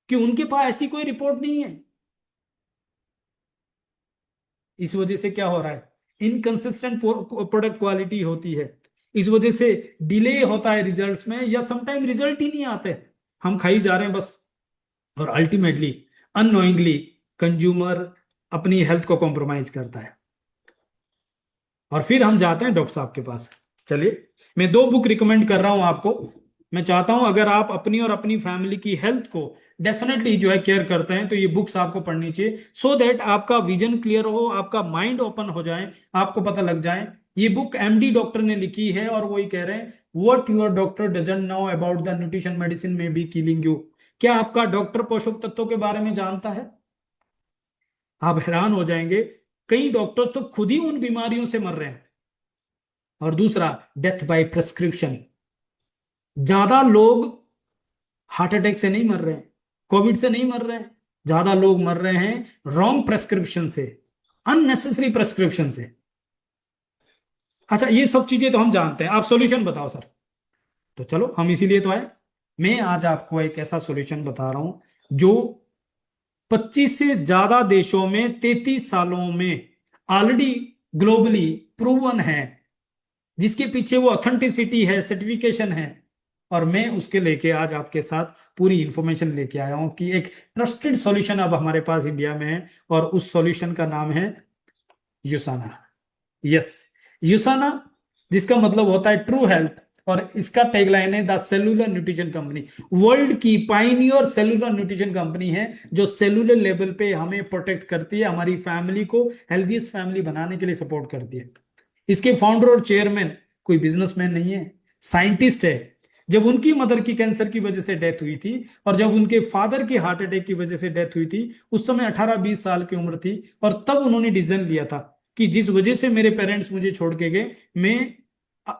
कि उनके पास ऐसी कोई रिपोर्ट नहीं है? इस वजह से क्या हो रहा है, इनकंसिस्टेंट प्रोडक्ट क्वालिटी होती है, इस वजह से डिले होता है रिजल्ट्स में, या समटाइम रिजल्ट ही नहीं आते, हम खाई जा रहे हैं बस। और अल्टीमेटली अननोइंगली कंज्यूमर अपनी हेल्थ को कॉम्प्रोमाइज करता है, और फिर हम जाते हैं डॉक्टर साहब के पास। चलिए, मैं 2 बुक रिकमेंड कर रहा हूं आपको। मैं चाहता हूं अगर आप अपनी और अपनी फैमिली की हेल्थ को डेफिनेटली जो है केयर करते हैं, तो ये बुक्स आपको पढ़नी चाहिए, सो दैट आपका विजन क्लियर हो, आपका माइंड ओपन हो जाए, आपको पता लग जाए। ये बुक MD डॉक्टर ने लिखी है, और वही कह रहे हैं, what your doctor doesn't know about the nutrition medicine में बी किलिंग यू। क्या आपका डॉक्टर पोषक तत्वों के बारे में जानता है? आप हैरान हो जाएंगे, कई डॉक्टर्स तो खुद ही उन बीमारियों से मर रहे हैं। और दूसरा, डेथ बाय प्रेस्क्रिप्शन। ज्यादा लोग हार्ट अटैक से नहीं मर रहे हैं, कोविड से नहीं मर रहे हैं, ज्यादा लोग मर रहे हैं रॉन्ग प्रेस्क्रिप्शन से, अननेसेसरी प्रेस्क्रिप्शन से। अच्छा, ये सब चीजें तो हम जानते हैं, आप सॉल्यूशन बताओ सर। तो चलो हम इसीलिए तो आए। मैं आज आपको एक ऐसा सॉल्यूशन बता रहा हूं जो 25 से ज्यादा देशों में 33 सालों में ऑलरेडी ग्लोबली प्रूवन है, जिसके पीछे वो ऑथेंटिसिटी है, सर्टिफिकेशन है। और मैं उसके लेके आज आपके साथ पूरी इंफॉर्मेशन लेके आया हूं कि एक ट्रस्टेड सॉल्यूशन अब हमारे पास इंडिया में है, और उस सॉल्यूशन का नाम है यूसाना। यस, यूसाना, जिसका मतलब होता है ट्रू हेल्थ, और इसका टैगलाइन है the cellular nutrition company. World की पाइनियर सेलुलर न्यूट्रिशन कंपनी है, जो सेलुलर लेवल पे हमें प्रोटेक्ट करती है, हमारी फैमिली को हेल्दीस्ट फैमिली बनाने के लिए सपोर्ट करती है। इसके फाउंडर और चेयरमैन कोई बिजनेसमैन नहीं है, साइंटिस्ट है। जब उनकी मदर की कैंसर की वजह से डेथ हुई थी, और जब उनके फादर की हार्ट अटैक की वजह से डेथ हुई थी, उस समय 18-20 साल की उम्र थी। और तब उन्होंने डिसीजन लिया था कि जिस वजह से मेरे पेरेंट्स मुझे छोड़ के गए, मैं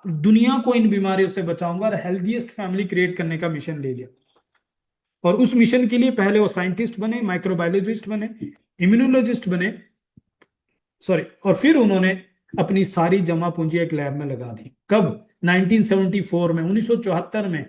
दुनिया को इन बीमारियों से बचाऊंगा, और हेल्दीएस्ट फैमिली क्रिएट करने का मिशन ले लिया। और उस मिशन के लिए पहले वो साइंटिस्ट बने, माइक्रोबायोलॉजिस्ट बने, इम्यूनोलॉजिस्ट बने, सॉरी, और फिर उन्होंने अपनी सारी जमा पूंजी एक लैब में लगा दी। कब? 1974 में, 1974 में।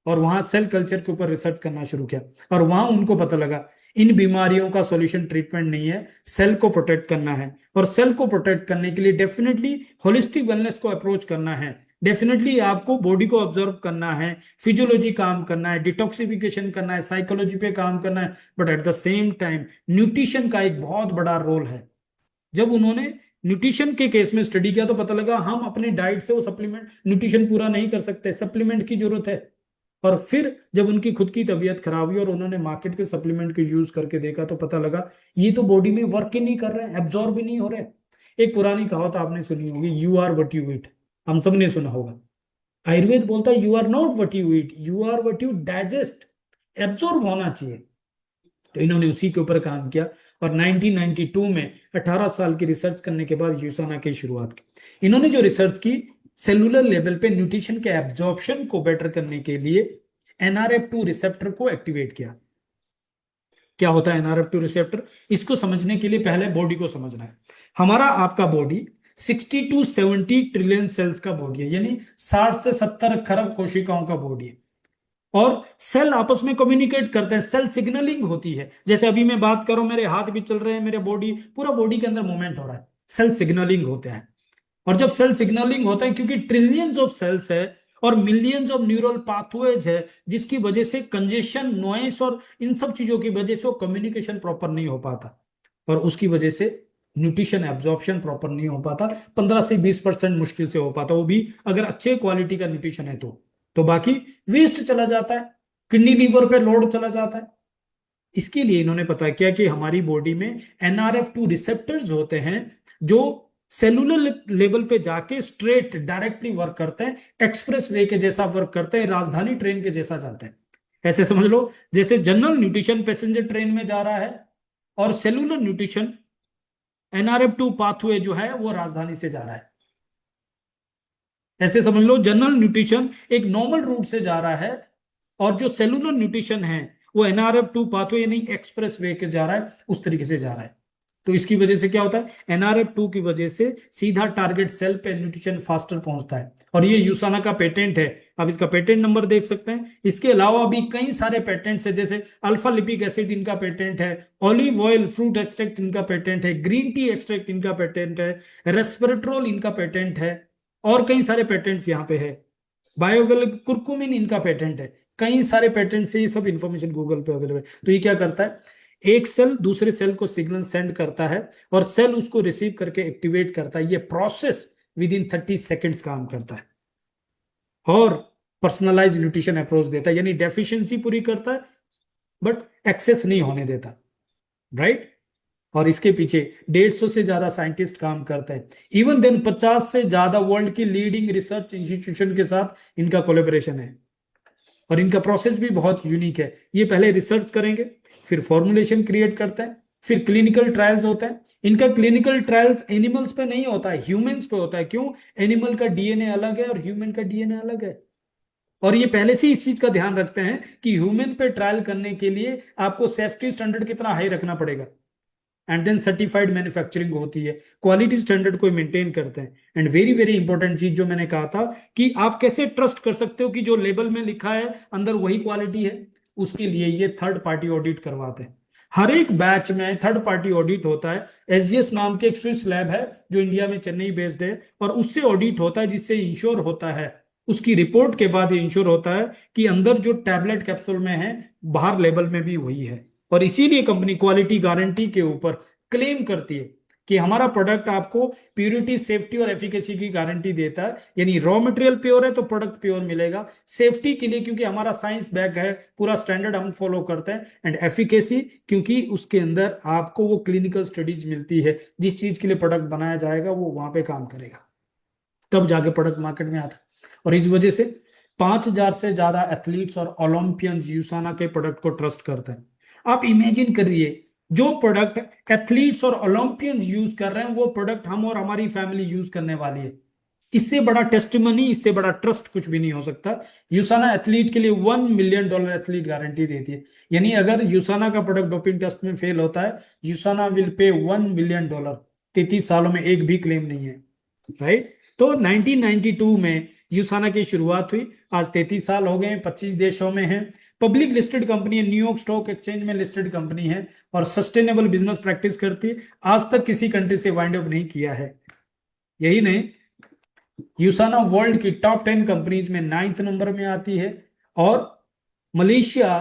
और वहां सेल कल्चर के ऊपर रिसर्च करना शुरू किया, और वहां उनको पता लगा इन बीमारियों का सॉल्यूशन ट्रीटमेंट नहीं है, सेल को प्रोटेक्ट करना है। और सेल को प्रोटेक्ट करने के लिए डेफिनेटली होलिस्टिक वेलनेस को अप्रोच करना है, डेफिनेटली आपको बॉडी को ऑब्जर्व करना है, फिजियोलॉजी काम करना है, डिटॉक्सिफिकेशन करना है, साइकोलॉजी पे काम करना है, but at the same time nutrition का एक बहुत बड़ा रोल है। जब उन्होंने न्यूट्रिशन के केस में स्टडी किया तो पता लगा हम अपने डाइट से वो सप्लीमेंट न्यूट्रिशन पूरा नहीं कर सकते, सप्लीमेंट की जरूरत है। और फिर जब उनकी खुद की तबीयत खराब हुई और उन्होंने मार्केट के सप्लीमेंट को यूज करके देखा, तो पता लगा ये तो बॉडी में वर्क ही नहीं कर रहे हैं, एब्जॉर्ब भी नहीं हो रहे। एक पुरानी कहावत आपने सुनी होगी, you are what you eat. हम सब ने सुना होगा। आयुर्वेद बोलता है you are not what you eat, you are what you digest. Absorb होना चाहिए। तो इन्होंने उसी के ऊपर काम किया, और 1992 में 18 साल की रिसर्च करने के बाद यूसाना की शुरुआत की। इन्होंने जो रिसर्च की, सेलुलर लेवल पे न्यूट्रिशन के एब्जॉर्प्शन को बेटर करने के लिए NRF2 रिसेप्टर को एक्टिवेट किया। क्या होता है NRF2 रिसेप्टर? इसको समझने के लिए पहले बॉडी को समझना है। हमारा आपका बॉडी 60 to 70 ट्रिलियन सेल्स का बॉडी है, यानी 60 से 70 खरब कोशिकाओं का बॉडी है। और सेल आपस में कम्युनिकेट करते हैं, सेल सिग्नलिंग होती है। जैसे अभी मैं बात करूं, मेरे हाथ भी चल रहे हैं, मेरे बॉडी, पूरा बॉडी के अंदर मूवमेंट हो रहा है, सेल सिग्नलिंग होते हैं। और जब सेल सिग्नलिंग होता है, क्योंकि ट्रिलियंस ऑफ सेल्स है और मिलियंस ऑफ न्यूरल पाथवेज है, जिसकी वजह से कंजेशन, नॉइस और इन सब चीजों की वजह से वो कम्युनिकेशन प्रॉपर नहीं हो पाता, और उसकी वजह से न्यूट्रिशन एब्जॉर्प्शन प्रॉपर नहीं हो पाता। 15 से 20% मुश्किल से हो पाता, वो भी अगर अच्छे क्वालिटी का न्यूट्रिशन है तो बाकी वेस्ट चला जाता है, किडनी लीवर पे लोड चला जाता है। इसके लिए इन्होंने पता किया कि हमारी बॉडी में NRF2 रिसेप्टर्स होते हैं, जो सेलुलर लेवल पे जाके स्ट्रेट डायरेक्टली वर्क करते हैं, एक्सप्रेस वे के जैसा वर्क करते हैं, राजधानी ट्रेन के जैसा जाते हैं। ऐसे समझ लो जैसे जनरल न्यूट्रिशन पैसेंजर ट्रेन में जा रहा है, और सेलुलर न्यूट्रिशन NRF2 पाथवे जो है वो राजधानी से जा रहा है। ऐसे समझ लो जनरल न्यूट्रिशन एक नॉर्मल रूट से जा रहा है, और जो सेलुलर न्यूट्रिशन है वो NRF2 पाथवे यानी एक्सप्रेस वे के जा रहा है, उस तरीके से जा रहा है। तो इसकी वजह से क्या होता है, NRF2 की वजह से सीधा टारगेट सेल पे न्यूट्रिशन फास्टर पहुंचता है। और ये यूसाना का पेटेंट है, आप इसका पेटेंट नंबर देख सकते हैं। इसके अलावा भी कई सारे पेटेंट्स है, जैसे अल्फा लिपिक एसिड इनका पेटेंट है, ऑलिव ऑयल फ्रूट एक्सट्रैक्ट इनका पेटेंट है, ग्रीन टी एक्सट्रैक्ट इनका पेटेंट है, रेस्पेरेट्रोल इनका पेटेंट है, और कई सारे पेटेंट्स यहाँ पे है। बायोवेल कुरकुमिन इनका पेटेंट है, कई सारे पेटेंट से, ये सब इंफॉर्मेशन गूगल पे अवेलेबल है। तो ये क्या करता है, एक सेल दूसरे सेल को सिग्नल सेंड करता है, और सेल उसको रिसीव करके एक्टिवेट करता है। ये प्रोसेस विद इन 30 सेकेंड्स काम करता है, और पर्सनलाइज न्यूट्रिशन अप्रोच देता है, यानी डेफिशिएंसी पूरी करता है बट एक्सेस नहीं होने देता, राइट। और इसके पीछे 150 से ज्यादा साइंटिस्ट काम करते हैं। इवन देन 50 से ज्यादा वर्ल्ड की लीडिंग रिसर्च इंस्टीट्यूशन के साथ इनका कोलेबोरेशन है। और इनका प्रोसेस भी बहुत यूनिक है। ये पहले रिसर्च करेंगे, फिर फॉर्मुलेशन क्रिएट करते हैं, फिर क्लिनिकल ट्रायल्स होते हैं। इनका क्लिनिकल ट्रायल्स एनिमल्स पे नहीं होता है, ह्यूमंस पे होता है। क्यों? एनिमल का डीएनए अलग है और ह्यूमन का डीएनए अलग है। और ये पहले से इस चीज का ध्यान रखते हैं कि ह्यूमन पे ट्रायल करने के लिए आपको सेफ्टी स्टैंडर्ड कितना हाई रखना पड़ेगा। एंड देन सर्टिफाइड मैन्युफैक्चरिंग होती है, क्वालिटी स्टैंडर्ड को मेंटेन करते हैं। एंड वेरी वेरी इंपॉर्टेंट चीज जो मैंने कहा था कि आप कैसे ट्रस्ट कर सकते हो कि जो लेबल में लिखा है अंदर वही क्वालिटी है, उसके लिए ये थर्ड पार्टी ऑडिट करवाते हैं। हर एक बैच में थर्ड पार्टी ऑडिट होता है। एसजीएस नाम के एक स्विस लैब है जो इंडिया में चेन्नई बेस्ड है, और उससे ऑडिट होता है, जिससे इंश्योर होता है, उसकी रिपोर्ट के बाद ये इंश्योर होता है कि अंदर जो टैबलेट कैप्सूल में है बाहर लेबल में भी वही है। और इसीलिए कंपनी क्वालिटी गारंटी के ऊपर क्लेम करती है कि हमारा प्रोडक्ट आपको प्योरिटी, सेफ्टी और एफिकेसी की गारंटी देता है। यानी रॉ मटेरियल प्योर है तो प्रोडक्ट प्योर मिलेगा, सेफ्टी के लिए क्योंकि हमारा साइंस बैक है, पूरा स्टैंडर्ड हम फॉलो करते हैं, एंड एफिकेसी क्योंकि उसके अंदर आपको वो क्लिनिकल स्टडीज मिलती है, जिस चीज के लिए प्रोडक्ट बनाया जाएगा वो वहां पे काम करेगा, तब जाके प्रोडक्ट मार्केट में आता है। और इस वजह से 5,000 से ज्यादा एथलीट्स और ओलंपियंस यूसाना के प्रोडक्ट को ट्रस्ट करते हैं। आप इमेजिन करिए, जो प्रोडक्ट एथलीट्स और ओलंपियंस यूज कर रहे हैं वो प्रोडक्ट हम और हमारी फैमिली यूज करने वाली है। इससे बड़ा टेस्टिमनी, इससे बड़ा ट्रस्ट कुछ भी नहीं हो सकता। यूसाना एथलीट के लिए $1 मिलियन एथलीट गारंटी देती है। यानी अगर यूसाना का प्रोडक्ट डोपिंग टेस्ट में फेल होता है, यूसाना विल पे $1 मिलियन। 33 सालों में एक भी क्लेम नहीं है, राइट। तो 1992 में यूसाना की शुरुआत हुई, आज 33 साल हो गए, 25 देशों में है, पब्लिक लिस्टेड कंपनी है, न्यूयॉर्क स्टॉक एक्सचेंज में लिस्टेड कंपनी है, और सस्टेनेबल बिजनेस प्रैक्टिस करती है। आज तक किसी कंट्री से वाइंड अप नहीं किया है। यही नहीं, यूसाना वर्ल्ड की टॉप 10 कंपनीज में 9th नंबर में आती है, और मलेशिया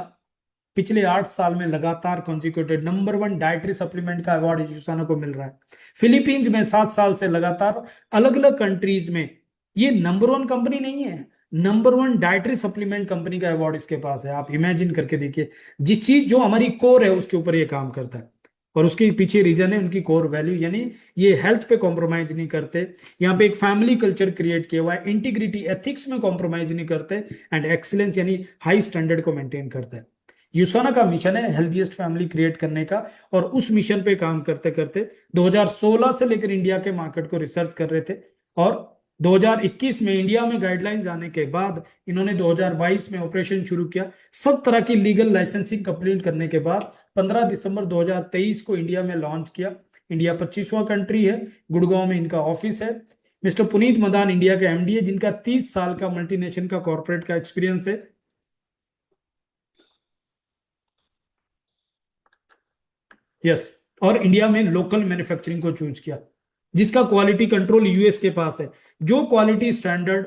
पिछले 8 साल में लगातार कॉन्जिक्यूटिव नंबर 1 डाइटरी सप्लीमेंट का अवार्ड यूसाना को मिल रहा है। फिलीपींस में 7 साल से लगातार, अलग अलग कंट्रीज में ये नंबर 1 कंपनी नहीं है, नंबर 1 डाइटरी सप्लीमेंट कंपनी का अवार्ड इसके पास है। आप इमेजिन करके देखिए, जिस चीज जो हमारी कोर है उसके ऊपर ये काम करता है, और उसके पीछे रीजन है उनकी कोर वैल्यू, यानी ये हेल्थ पे कॉम्प्रोमाइज नहीं करते, यहाँ पे एक फैमिली कल्चर क्रिएट किया हुआ है, इंटीग्रिटी एथिक्स में कॉम्प्रोमाइज नहीं करते, एंड एक्सीलेंस यानी हाई स्टैंडर्ड को मेंटेन करते हैं। यूसाना का मिशन है हेल्थीएस्ट फैमिली क्रिएट करने का, और उस मिशन पे काम करते करते 2016 से लेकर इंडिया के मार्केट को रिसर्च कर रहे थे, और 2021 में इंडिया में गाइडलाइंस आने के बाद इन्होंने 2022 में ऑपरेशन शुरू किया। सब तरह की लीगल लाइसेंसिंग कंप्लीट करने के बाद 15 दिसंबर 2023 को इंडिया में लॉन्च किया। इंडिया 25वां कंट्री है, गुड़गांव में इनका ऑफिस है। मिस्टर पुनीत मदान इंडिया के एमडी है, जिनका 30 साल का मल्टीनेशनल का कॉर्पोरेट का एक्सपीरियंस है। यस, और इंडिया में लोकल मैन्युफैक्चरिंग को चूज किया, जिसका क्वालिटी कंट्रोल यूएस के पास है। जो क्वालिटी स्टैंडर्ड,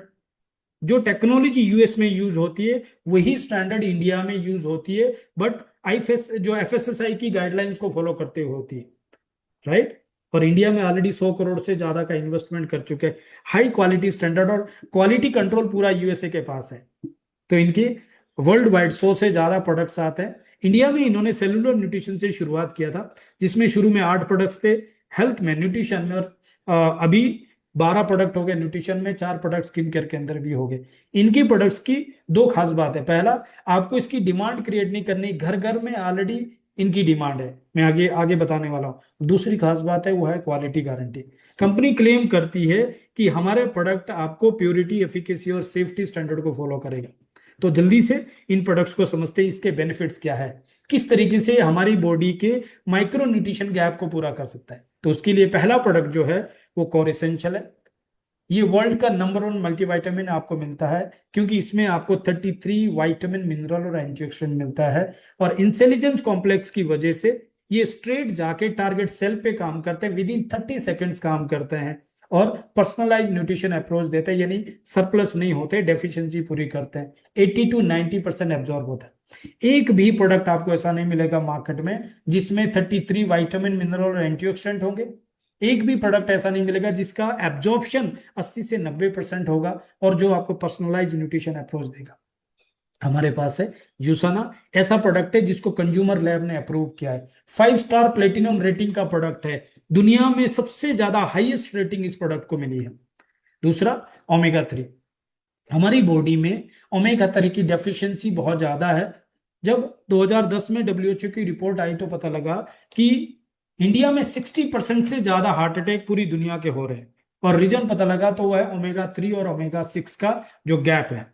जो टेक्नोलॉजी यूएस में यूज होती है वही स्टैंडर्ड इंडिया में यूज होती है, बट आईएफएस जो एफएसएसआई की गाइडलाइंस को फॉलो करते हुए होती है, राइट। और इंडिया में ऑलरेडी 100 करोड़ से ज्यादा का इन्वेस्टमेंट कर चुके हैं। हाई क्वालिटी स्टैंडर्ड और क्वालिटी कंट्रोल पूरा यूएसए के पास है। तो इनकी वर्ल्ड वाइड 100 से ज्यादा प्रोडक्ट्स आते हैं। इंडिया में इन्होंने सेलुलर न्यूट्रिशन से शुरुआत किया था, जिसमें शुरू में 8 प्रोडक्ट्स थे हेल्थ में, न्यूट्रिशन में, और अभी 12 प्रोडक्ट हो गए न्यूट्रिशन में, 4 प्रोडक्ट स्किन केयर के अंदर भी हो गए। इनकी प्रोडक्ट्स की 2 खास बात है। पहला, आपको इसकी डिमांड क्रिएट नहीं करनी, घर घर में ऑलरेडी इनकी डिमांड है, मैं आगे आगे बताने वाला हूँ। दूसरी खास बात है वो है क्वालिटी गारंटी। कंपनी क्लेम करती है कि हमारे प्रोडक्ट आपको प्योरिटी, एफिकेसी और सेफ्टी स्टैंडर्ड को फॉलो करेगा। तो जल्दी से इन प्रोडक्ट्स को समझते हैं, इसके बेनिफिट्स क्या है, किस तरीके से हमारी बॉडी के माइक्रो न्यूट्रिशन गैप को पूरा कर सकता है। तो उसके लिए पहला प्रोडक्ट जो है वो कोर एसेंशियल है। ये वर्ल्ड का नंबर 1 मल्टीविटामिन आपको मिलता है, क्योंकि इसमें आपको 33 विटामिन, मिनरल और एंटीऑक्सीडेंट मिलता है, और इंटेलिजेंस कॉम्प्लेक्स की वजह से ये स्ट्रेट जाके टारगेट सेल पे काम करते हैं, विद इन 30 सेकेंड्स काम करते हैं, और पर्सनलाइज न्यूट्रिशन अप्रोच देते हैं, यानी सरप्लस नहीं होते, डेफिशिएंसी पूरी करते हैं। 80 to 90% एब्जॉर्ब होता है। एक भी प्रोडक्ट आपको ऐसा नहीं मिलेगा मार्केट में जिसमें 33 विटामिन, मिनरल और एंटीऑक्सीडेंट होंगे। एक भी प्रोडक्ट ऐसा नहीं मिलेगा जिसका एब्जॉर्प्शन 80 से 90% होगा, और जो आपको पर्सनलाइज न्यूट्रिशन अप्रोच देगा। हमारे पास है यूसाना, ऐसा प्रोडक्ट है जिसको कंज्यूमर लैब ने अप्रूव किया है। 5 स्टार प्लेटिनम रेटिंग का प्रोडक्ट है, दुनिया में सबसे ज्यादा हाईएस्ट रेटिंग इस प्रोडक्ट को मिली है। दूसरा, ओमेगा 3। हमारी बॉडी में ओमेगा 3 की डेफिशिएंसी बहुत ज्यादा है। जब 2010 में डब्ल्यूएचओ की रिपोर्ट आई तो पता लगा कि इंडिया में 60% से ज्यादा हार्ट अटैक पूरी दुनिया के हो रहे हैं, और रीजन पता लगा तो वह है ओमेगा 3 और ओमेगा 6 का जो गैप है।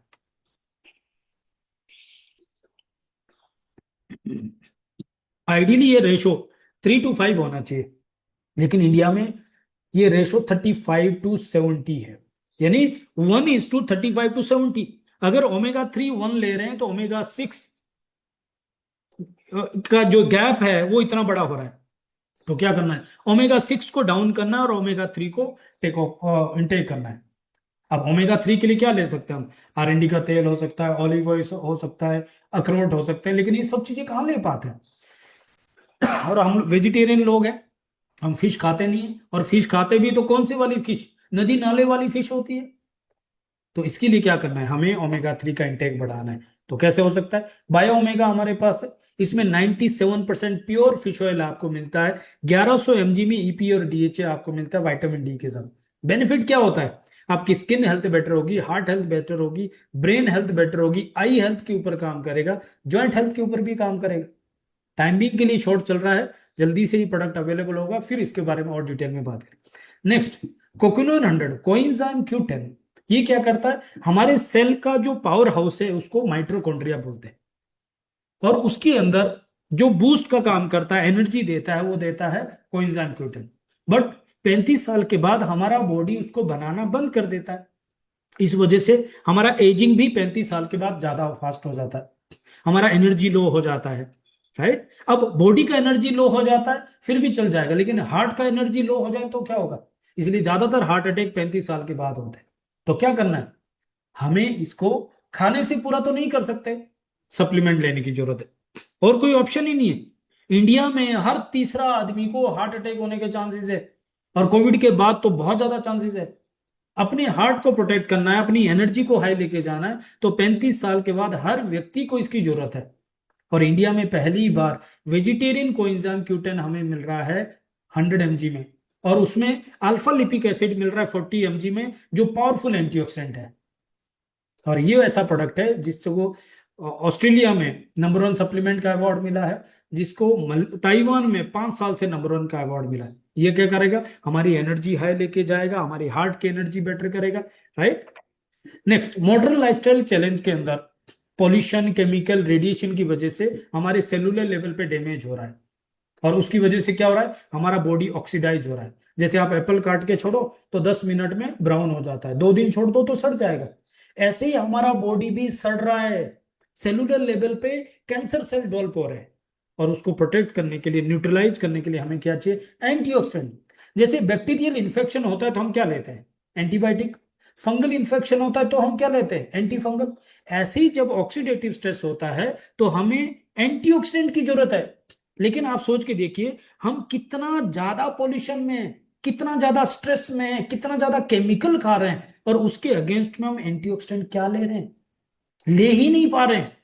आइडियली ये रेशो 3:5 होना चाहिए, लेकिन इंडिया में ये रेशो 35:70 है, यानी 1:35:70। अगर ओमेगा 3 1 ले रहे हैं तो ओमेगा 6 का जो गैप है वो इतना बड़ा हो रहा है। तो क्या करना है, ओमेगा 6 को डाउन करना है और ओमेगा 3 को टेक इनटेक करना है। अब ओमेगा 3 के लिए क्या ले सकते हैं हम, आरएनडी का तेल हो सकता है, ऑलिव ऑयल हो सकता है, अखरोट हो सकते हैं, लेकिन ये सब चीजें कहाँ ले पाते हैं। और हम वेजिटेरियन लोग हैं, हम फिश खाते नहीं है, और फिश खाते भी तो कौन सी वाली फिश, नदी नाले वाली फिश होती है। तो इसके लिए क्या करना है, हमें ओमेगा 3 का इंटेक बढ़ाना है। तो कैसे हो सकता है, बायो ओमेगा हमारे पास है, इसमें 97% प्योर फिश ऑयल आपको मिलता है, 1100 mg में ईपी और डीएचए आपको मिलता है विटामिन डी के साथ। बेनिफिट क्या होता है, आपकी स्किन हेल्थ बेटर होगी, हार्ट हेल्थ बेटर होगी, ब्रेन हेल्थ बेटर होगी, आई हेल्थ के ऊपर काम करेगा, जॉइंट हेल्थ के ऊपर भी काम करेगा। टाइमिंग के लिए शॉर्ट चल रहा है, जल्दी से ही प्रोडक्ट अवेलेबल होगा, फिर इसके बारे में और डिटेल में बात करें। नेक्स्ट, कोकिनोन 100 कोइंजाइम Q10, ये क्या करता है, हमारे सेल का जो पावर हाउस है उसको माइटोकॉन्ड्रिया बोलते हैं, और उसके अंदर जो बूस्ट का काम करता है, एनर्जी देता है, वो देता है कोइंजाइम Q10। बट 35 साल के बाद हमारा बॉडी उसको बनाना बंद कर देता है, इस वजह से हमारा एजिंग भी 35 साल के बाद ज्यादा फास्ट हो जाता है, हमारा एनर्जी लो हो जाता है। राइट, अब बॉडी का एनर्जी लो हो जाता है फिर भी चल जाएगा, लेकिन हार्ट का एनर्जी लो हो जाए तो क्या होगा, इसलिए ज्यादातर हार्ट अटैक 35 साल के बाद होते हैं। तो क्या करना है, हमें इसको खाने से पूरा तो नहीं कर सकते, सप्लीमेंट लेने की जरूरत है, और कोई ऑप्शन ही नहीं है। इंडिया में हर तीसरा आदमी को हार्ट अटैक होने के चांसेस है, और कोविड के बाद तो बहुत ज्यादा चांसेस है। अपने हार्ट को प्रोटेक्ट करना है, अपनी एनर्जी को हाई लेके जाना है, तो 35 साल के बाद हर व्यक्ति को इसकी जरूरत है। और इंडिया में पहली बार वेजिटेरियन कोएंजाइम Q10 हमें मिल रहा है 100 mg में, और उसमें अल्फा लिपिक एसिड मिल रहा है 40 mg में, जो पावरफुल एंटीऑक्सीडेंट है। और ये ऐसा प्रोडक्ट है जिससे वो ऑस्ट्रेलिया में नंबर 1 सप्लीमेंट का अवार्ड मिला है, जिसको ताइवान में 5 साल से नंबर 1 का अवार्ड मिला है। ये क्या करेगा, हमारी एनर्जी हाई लेके जाएगा, हमारी हार्ट की एनर्जी बेटर करेगा। Right, next, modern lifestyle challenge के अंदर पॉल्यूशन, केमिकल, रेडिएशन की वजह से हमारे सेलुलर लेवल पे डैमेज हो रहा है, और उसकी वजह से क्या हो रहा है, हमारा बॉडी ऑक्सीडाइज हो रहा है। जैसे आप एप्पल काट के छोड़ो तो 10 मिनट में ब्राउन हो जाता है, 2 दिन छोड़ दो तो सड़ जाएगा। ऐसे ही हमारा बॉडी भी सड़ रहा है, सेलुलर लेवल पे कैंसर सेल डेवलप हो रहे हैं, और उसको प्रोटेक्ट करने के लिए, न्यूट्रलाइज करने के लिए हमें क्या चाहिए, एंटीऑक्सीडेंट। जैसे बैक्टीरियल इन्फेक्शन होता है तो हम क्या लेते हैं, एंटीबायोटिक। फंगल इन्फेक्शन होता है तो हम क्या लेते हैं, एंटी फंगल। ऐसे ही जब ऑक्सीडेटिव स्ट्रेस होता है तो हमें एंटीऑक्सीडेंट की जरूरत है। लेकिन आप सोच के देखिए, हम कितना ज्यादा पॉल्यूशन में हैं, कितना ज्यादा स्ट्रेस में है, कितना ज्यादा केमिकल खा रहे हैं, और उसके अगेंस्ट में हम एंटीऑक्सीडेंट क्या ले रहे हैं, ले ही नहीं पा रहे हैं।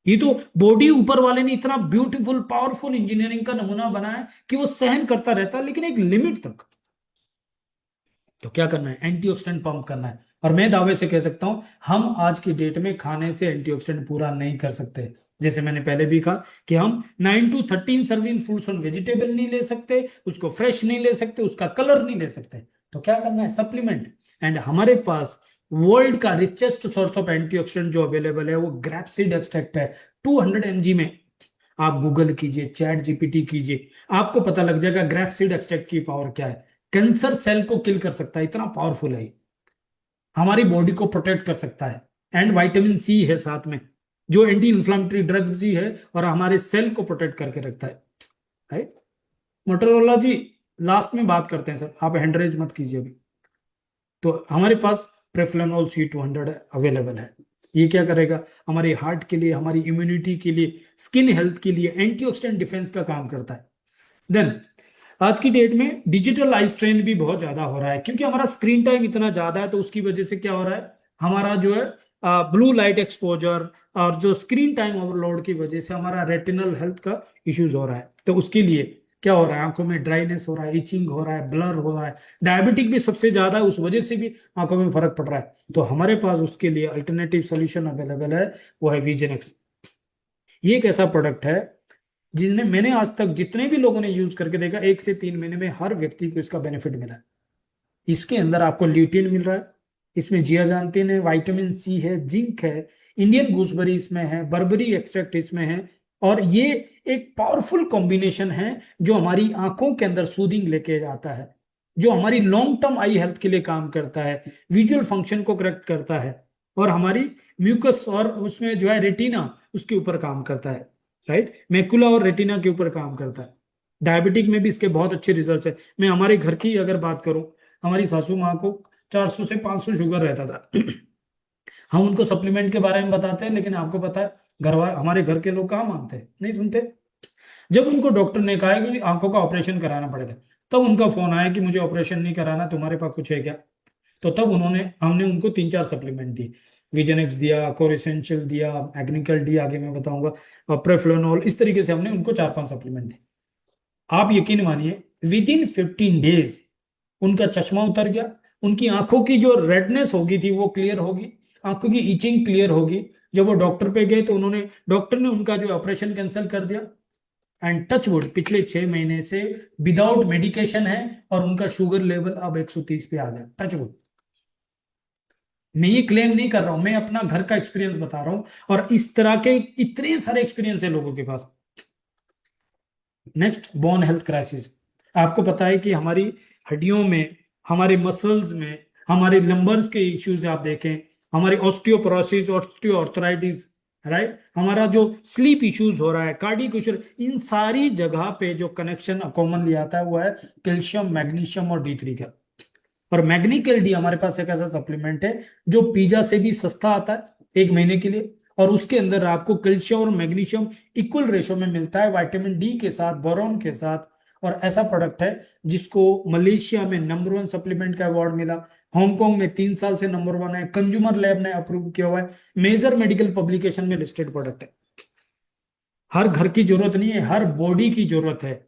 ये तो बॉडी ऊपर वाले ने इतना ब्यूटीफुल पावरफुल इंजीनियरिंग का नमूना बनाया है कि वो सहन करता रहता है, लेकिन एक लिमिट तक। तो क्या करना है, एंटीऑक्सीडेंट पंप करना है। और मैं दावे से कह सकता हूं, हम आज की डेट में खाने से एंटीऑक्सीडेंट पूरा नहीं कर सकते। जैसे मैंने पहले भी कहा कि हम 9 to 13 serving fruits on vegetable नहीं ले सकते, उसको फ्रेश नहीं ले सकते, उसका कलर नहीं ले सकते। तो क्या करना है, सप्लीमेंट। एंड हमारे पास वर्ल्ड का रिचेस्ट सोर्स ऑफ एंटीऑक्सीडेंट जो अवेलेबल है वो ग्रैपसीड एक्सट्रैक्ट है, 200 mg में। आप गूगल कीजिए, चैट जीपीटी कीजिए, आपको पता लग जाएगा ग्रैपसीड एक्सट्रैक्ट की पावर क्या है। कैंसर सेल को किल कर सकता है, इतना पावरफुल है, हमारी बॉडी को प्रोटेक्ट कर सकता है। एंड विटामिन सी है साथ में, जो एंटी इंफ्लामेटरी ड्रग भी है, और हमारे सेल को प्रोटेक्ट करके रखता है। राइट, मोटरोला जी, लास्ट में बात करते हैं सर, आप हैंडरेज मत कीजिए अभी। तो हमारे पास प्रेफ्लेनोल C200 अवेलेबल है। ये क्या करेगा, हमारे हार्ट के लिए, हमारी इम्यूनिटी के लिए, स्किन हेल्थ के लिए एंटीऑक्सीडेंट डिफेंस का काम करता है। देन आज की डेट में डिजिटल आई स्ट्रेन भी बहुत ज्यादा हो रहा है, क्योंकि हमारा स्क्रीन टाइम इतना ज्यादा है, तो उसकी वजह से क्या हो रहा है, हमारा जो है ब्लू लाइट एक्सपोजर और जो स्क्रीन टाइम ओवरलोड की वजह से हमारा रेटिनल हेल्थ का इश्यूज हो रहा है। तो उसके लिए क्या हो रहा है, आंखों में ड्राइनेस हो रहा है, इचिंग हो रहा है, ब्लर हो रहा है, डायबिटिक भी सबसे ज्यादा है, उस वजह से भी आंखों में फर्क पड़ रहा है। तो हमारे पास उसके लिए अल्टरनेटिव सोल्यूशन अवेलेबल है, वो है विजन एक्स। ये एक ऐसा प्रोडक्ट है जिसने, मैंने आज तक जितने भी लोगों ने यूज करके देखा, 1 से 3 महीने में हर व्यक्ति को इसका बेनिफिट मिला है। इसके अंदर आपको ल्यूटिन मिल रहा है, इसमें जियाजांतिन है, विटामिन सी है, जिंक है, इंडियन गूसबेरी इसमें है, बर्बरी एक्सट्रैक्ट इसमें है, और ये एक पावरफुल कॉम्बिनेशन है जो हमारी आंखों के अंदर सूदिंग लेके जाता है, जो हमारी लॉन्ग टर्म आई हेल्थ के लिए काम करता है, विजुअल फंक्शन को करेक्ट करता है, और हमारी म्यूकस और उसमें जो है रेटिना उसके ऊपर काम करता है, राइट, मैकुला और रेटिना के ऊपर काम करता है। डायबिटिक में भी इसके बहुत अच्छे रिजल्ट्स है। मैं हमारे घर की अगर बात करूं, हमारी सासू माँ को 400 से 500 शुगर रहता था। हम उनको सप्लीमेंट के बारे में बताते हैं, लेकिन आपको पता है हमारे घर के लोग कहाँ मानते हैं, नहीं सुनते। जब उनको डॉक्टर ने कहा कि आंखों का ऑपरेशन कराना पड़ेगा, तब उनका फोन आया कि मुझे ऑपरेशन नहीं कराना, तुम्हारे पास कुछ है क्या। तो तब हमने उनको 3-4 सप्लीमेंट दी। विजन एक्स दिया, कोर एसेंशियल दिया, एग्निकल डी आगे मैं बताऊंगा, और प्रेफ्लोनोल, इस तरीके से हमने उनको 4-5 सप्लीमेंट दी। आप यकीन मानिए, विद इन 15 डेज उनका चश्मा उतर गया, उनकी आंखों की जो रेडनेस होगी थी वो क्लियर होगी, आंखों की इचिंग क्लियर होगी। जब वो डॉक्टर पे गए तो डॉक्टर ने उनका जो ऑपरेशन कैंसिल कर दिया। एंड टच वुड, पिछले 6 महीने से विदाउट मेडिकेशन है, और उनका शुगर लेवल अब 130 पे आ गया। Touch wood. मैं ये क्लेम नहीं कर रहा हूं, मैं अपना घर का एक्सपीरियंस बता रहा हूं, और इस तरह के इतने सारे एक्सपीरियंस है लोगों के पास। Next, bone health crisis. आपको पता है कि हमारी हड्डियों में, हमारे मसल्स में, हमारे लंबर्स के इश्यूज आप देखें, हमारी ऑस्टियोपोरोसिस, ऑस्टियोआर्थराइटिस, राइट, हमारा जो स्लीप इश्यूज हो रहा है, कार्डियक इश्यूज, इन सारी जगह पे जो कनेक्शन कॉमनली आता है वो है कैल्शियम, मैग्नीशियम और D3 का। और मैग्नीकेल डी हमारे पास एक ऐसा सप्लीमेंट है जो पिज्जा से भी सस्ता आता है 1 महीने के लिए, और उसके अंदर आपको कैल्शियम और मैग्नीशियम इक्वल रेशो में मिलता है, विटामिन डी के साथ, बोरॉन के साथ। और ऐसा प्रोडक्ट है जिसको मलेशिया में नंबर 1 सप्लीमेंट का अवार्ड मिला, हांगकांग में 3 साल से नंबर 1 है, कंज्यूमर लैब ने अप्रूव किया हुआ है, मेजर मेडिकल पब्लिकेशन में लिस्टेड प्रोडक्ट है। हर घर की जरूरत नहीं है, हर बॉडी की जरूरत है।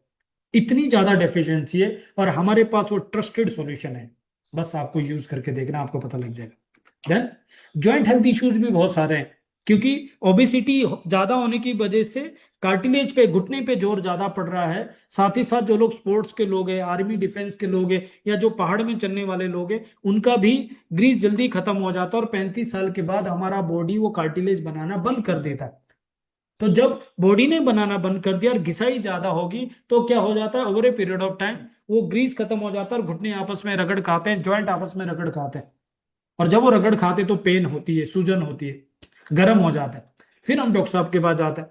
इतनी ज्यादा डेफिशिएंसी है, और हमारे पास वो ट्रस्टेड सॉल्यूशन है। बस आपको यूज करके देखना, आपको पता लग जाएगा। देन जॉइंट हेल्थ इश्यूज भी बहुत सारे हैं, क्योंकि ओबेसिटी ज्यादा होने की वजह से कार्टिलेज पे, घुटने पे जोर ज्यादा पड़ रहा है। साथ ही साथ जो लोग स्पोर्ट्स के लोग हैं, आर्मी डिफेंस के लोग हैं, या जो पहाड़ में चलने वाले लोग हैं, उनका भी ग्रीस जल्दी खत्म हो जाता है, और 35 साल के बाद हमारा बॉडी वो कार्टिलेज बनाना बंद कर देता है। तो जब बॉडी ने बनाना बंद कर दिया और घिसाई ज्यादा होगी, तो क्या हो जाता है, over a period of time वो ग्रीस खत्म हो जाता है, और घुटने आपस में रगड़ खाते हैं, जॉइंट आपस में रगड़ खाते हैं। और जब वो रगड़ खाते तो पेन होती है, सूजन होती है, गर्म हो जाता है। फिर हम डॉक्टर साहब के पास जाते हैं,